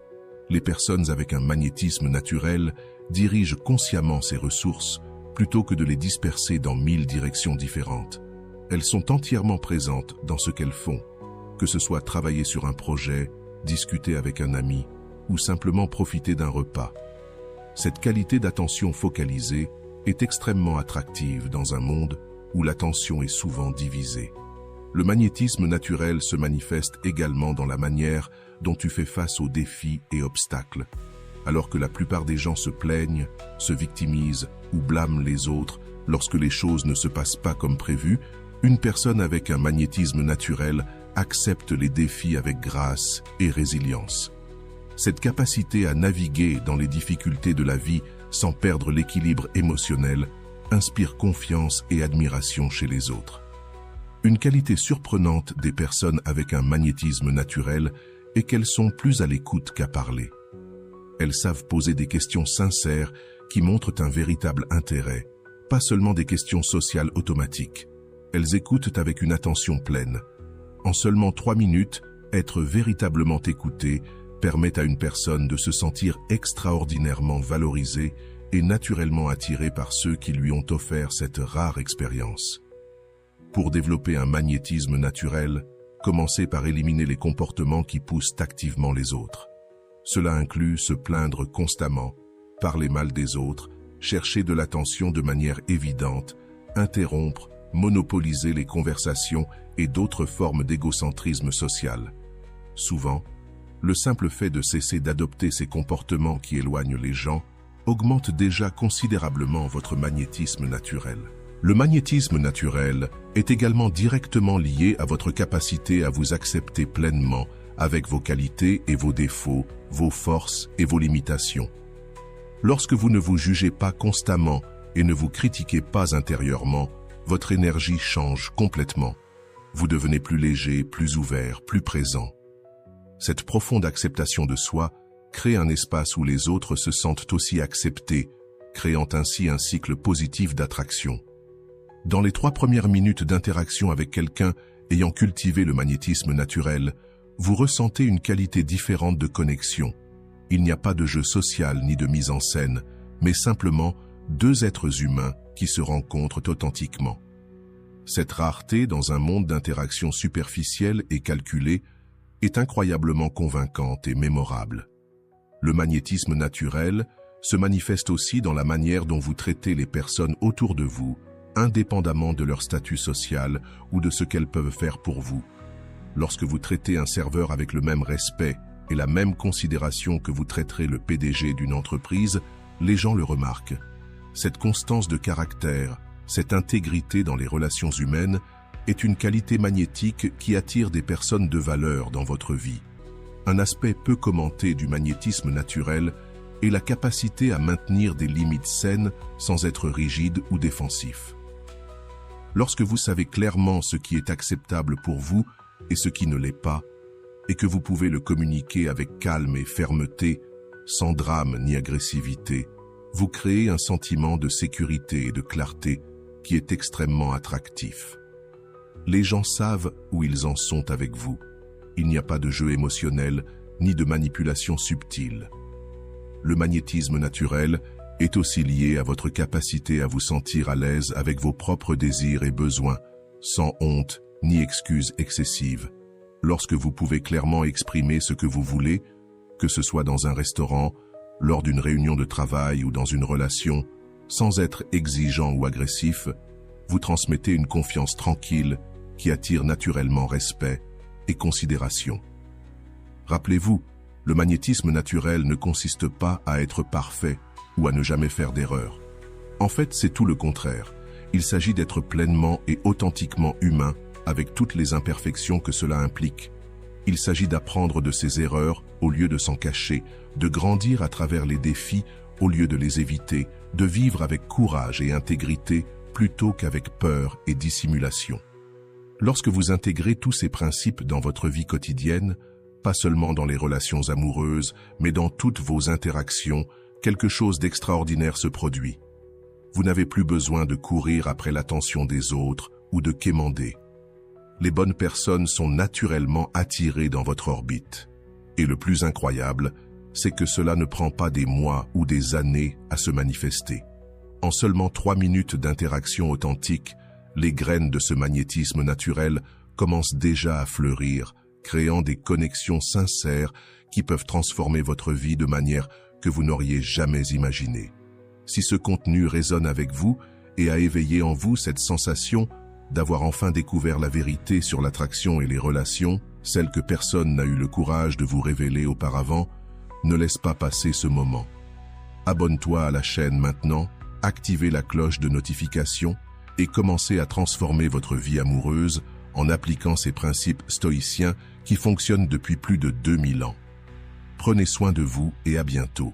Les personnes avec un magnétisme naturel dirigent consciemment ces ressources plutôt que de les disperser dans 1000 directions différentes. Elles sont entièrement présentes dans ce qu'elles font, que ce soit travailler sur un projet, discuter avec un ami ou simplement profiter d'un repas. Cette qualité d'attention focalisée est extrêmement attractive dans un monde où l'attention est souvent divisée. Le magnétisme naturel se manifeste également dans la manière dont tu fais face aux défis et obstacles. Alors que la plupart des gens se plaignent, se victimisent ou blâment les autres lorsque les choses ne se passent pas comme prévu, une personne avec un magnétisme naturel accepte les défis avec grâce et résilience. Cette capacité à naviguer dans les difficultés de la vie sans perdre l'équilibre émotionnel inspire confiance et admiration chez les autres. Une qualité surprenante des personnes avec un magnétisme naturel est qu'elles sont plus à l'écoute qu'à parler. Elles savent poser des questions sincères qui montrent un véritable intérêt, pas seulement des questions sociales automatiques. Elles écoutent avec une attention pleine. En seulement 3 minutes, être véritablement écouté permet à une personne de se sentir extraordinairement valorisée et naturellement attirée par ceux qui lui ont offert cette rare expérience. Pour développer un magnétisme naturel, commencez par éliminer les comportements qui poussent activement les autres. Cela inclut se plaindre constamment, parler mal des autres, chercher de l'attention de manière évidente, interrompre, monopoliser les conversations et d'autres formes d'égocentrisme social. Souvent, le simple fait de cesser d'adopter ces comportements qui éloignent les gens augmente déjà considérablement votre magnétisme naturel. Le magnétisme naturel est également directement lié à votre capacité à vous accepter pleinement avec vos qualités et vos défauts, vos forces et vos limitations. Lorsque vous ne vous jugez pas constamment et ne vous critiquez pas intérieurement, votre énergie change complètement. Vous devenez plus léger, plus ouvert, plus présent. Cette profonde acceptation de soi crée un espace où les autres se sentent aussi acceptés, créant ainsi un cycle positif d'attraction. Dans les 3 premières minutes d'interaction avec quelqu'un ayant cultivé le magnétisme naturel, vous ressentez une qualité différente de connexion. Il n'y a pas de jeu social ni de mise en scène, mais simplement 2 êtres humains qui se rencontrent authentiquement. Cette rareté dans un monde d'interactions superficielles et calculées est incroyablement convaincante et mémorable. Le magnétisme naturel se manifeste aussi dans la manière dont vous traitez les personnes autour de vous, indépendamment de leur statut social ou de ce qu'elles peuvent faire pour vous. Lorsque vous traitez un serveur avec le même respect et la même considération que vous traiterez le PDG d'une entreprise, les gens le remarquent. Cette constance de caractère, cette intégrité dans les relations humaines est une qualité magnétique qui attire des personnes de valeur dans votre vie. Un aspect peu commenté du magnétisme naturel est la capacité à maintenir des limites saines sans être rigide ou défensif. Lorsque vous savez clairement ce qui est acceptable pour vous et ce qui ne l'est pas, et que vous pouvez le communiquer avec calme et fermeté, sans drame ni agressivité, vous créez un sentiment de sécurité et de clarté qui est extrêmement attractif. Les gens savent où ils en sont avec vous. Il n'y a pas de jeu émotionnel ni de manipulation subtile. Le magnétisme naturel est aussi lié à votre capacité à vous sentir à l'aise avec vos propres désirs et besoins, sans honte ni excuses excessives. Lorsque vous pouvez clairement exprimer ce que vous voulez, que ce soit dans un restaurant, lors d'une réunion de travail ou dans une relation, sans être exigeant ou agressif, vous transmettez une confiance tranquille qui attire naturellement respect et considération. Rappelez-vous, le magnétisme naturel ne consiste pas à être parfait ou à ne jamais faire d'erreur. En fait, c'est tout le contraire. Il s'agit d'être pleinement et authentiquement humain avec toutes les imperfections que cela implique. Il s'agit d'apprendre de ses erreurs au lieu de s'en cacher, de grandir à travers les défis au lieu de les éviter, de vivre avec courage et intégrité plutôt qu'avec peur et dissimulation. Lorsque vous intégrez tous ces principes dans votre vie quotidienne, pas seulement dans les relations amoureuses, mais dans toutes vos interactions, quelque chose d'extraordinaire se produit. Vous n'avez plus besoin de courir après l'attention des autres ou de quémander. Les bonnes personnes sont naturellement attirées dans votre orbite. Et le plus incroyable, c'est que cela ne prend pas des mois ou des années à se manifester. En seulement 3 minutes d'interaction authentique, les graines de ce magnétisme naturel commencent déjà à fleurir, créant des connexions sincères qui peuvent transformer votre vie de manière que vous n'auriez jamais imaginée. Si ce contenu résonne avec vous et a éveillé en vous cette sensation d'avoir enfin découvert la vérité sur l'attraction et les relations, celle que personne n'a eu le courage de vous révéler auparavant, ne laisse pas passer ce moment. Abonne-toi à la chaîne maintenant, activez la cloche de notification et commencez à transformer votre vie amoureuse en appliquant ces principes stoïciens qui fonctionnent depuis plus de 2000 ans. Prenez soin de vous et à bientôt.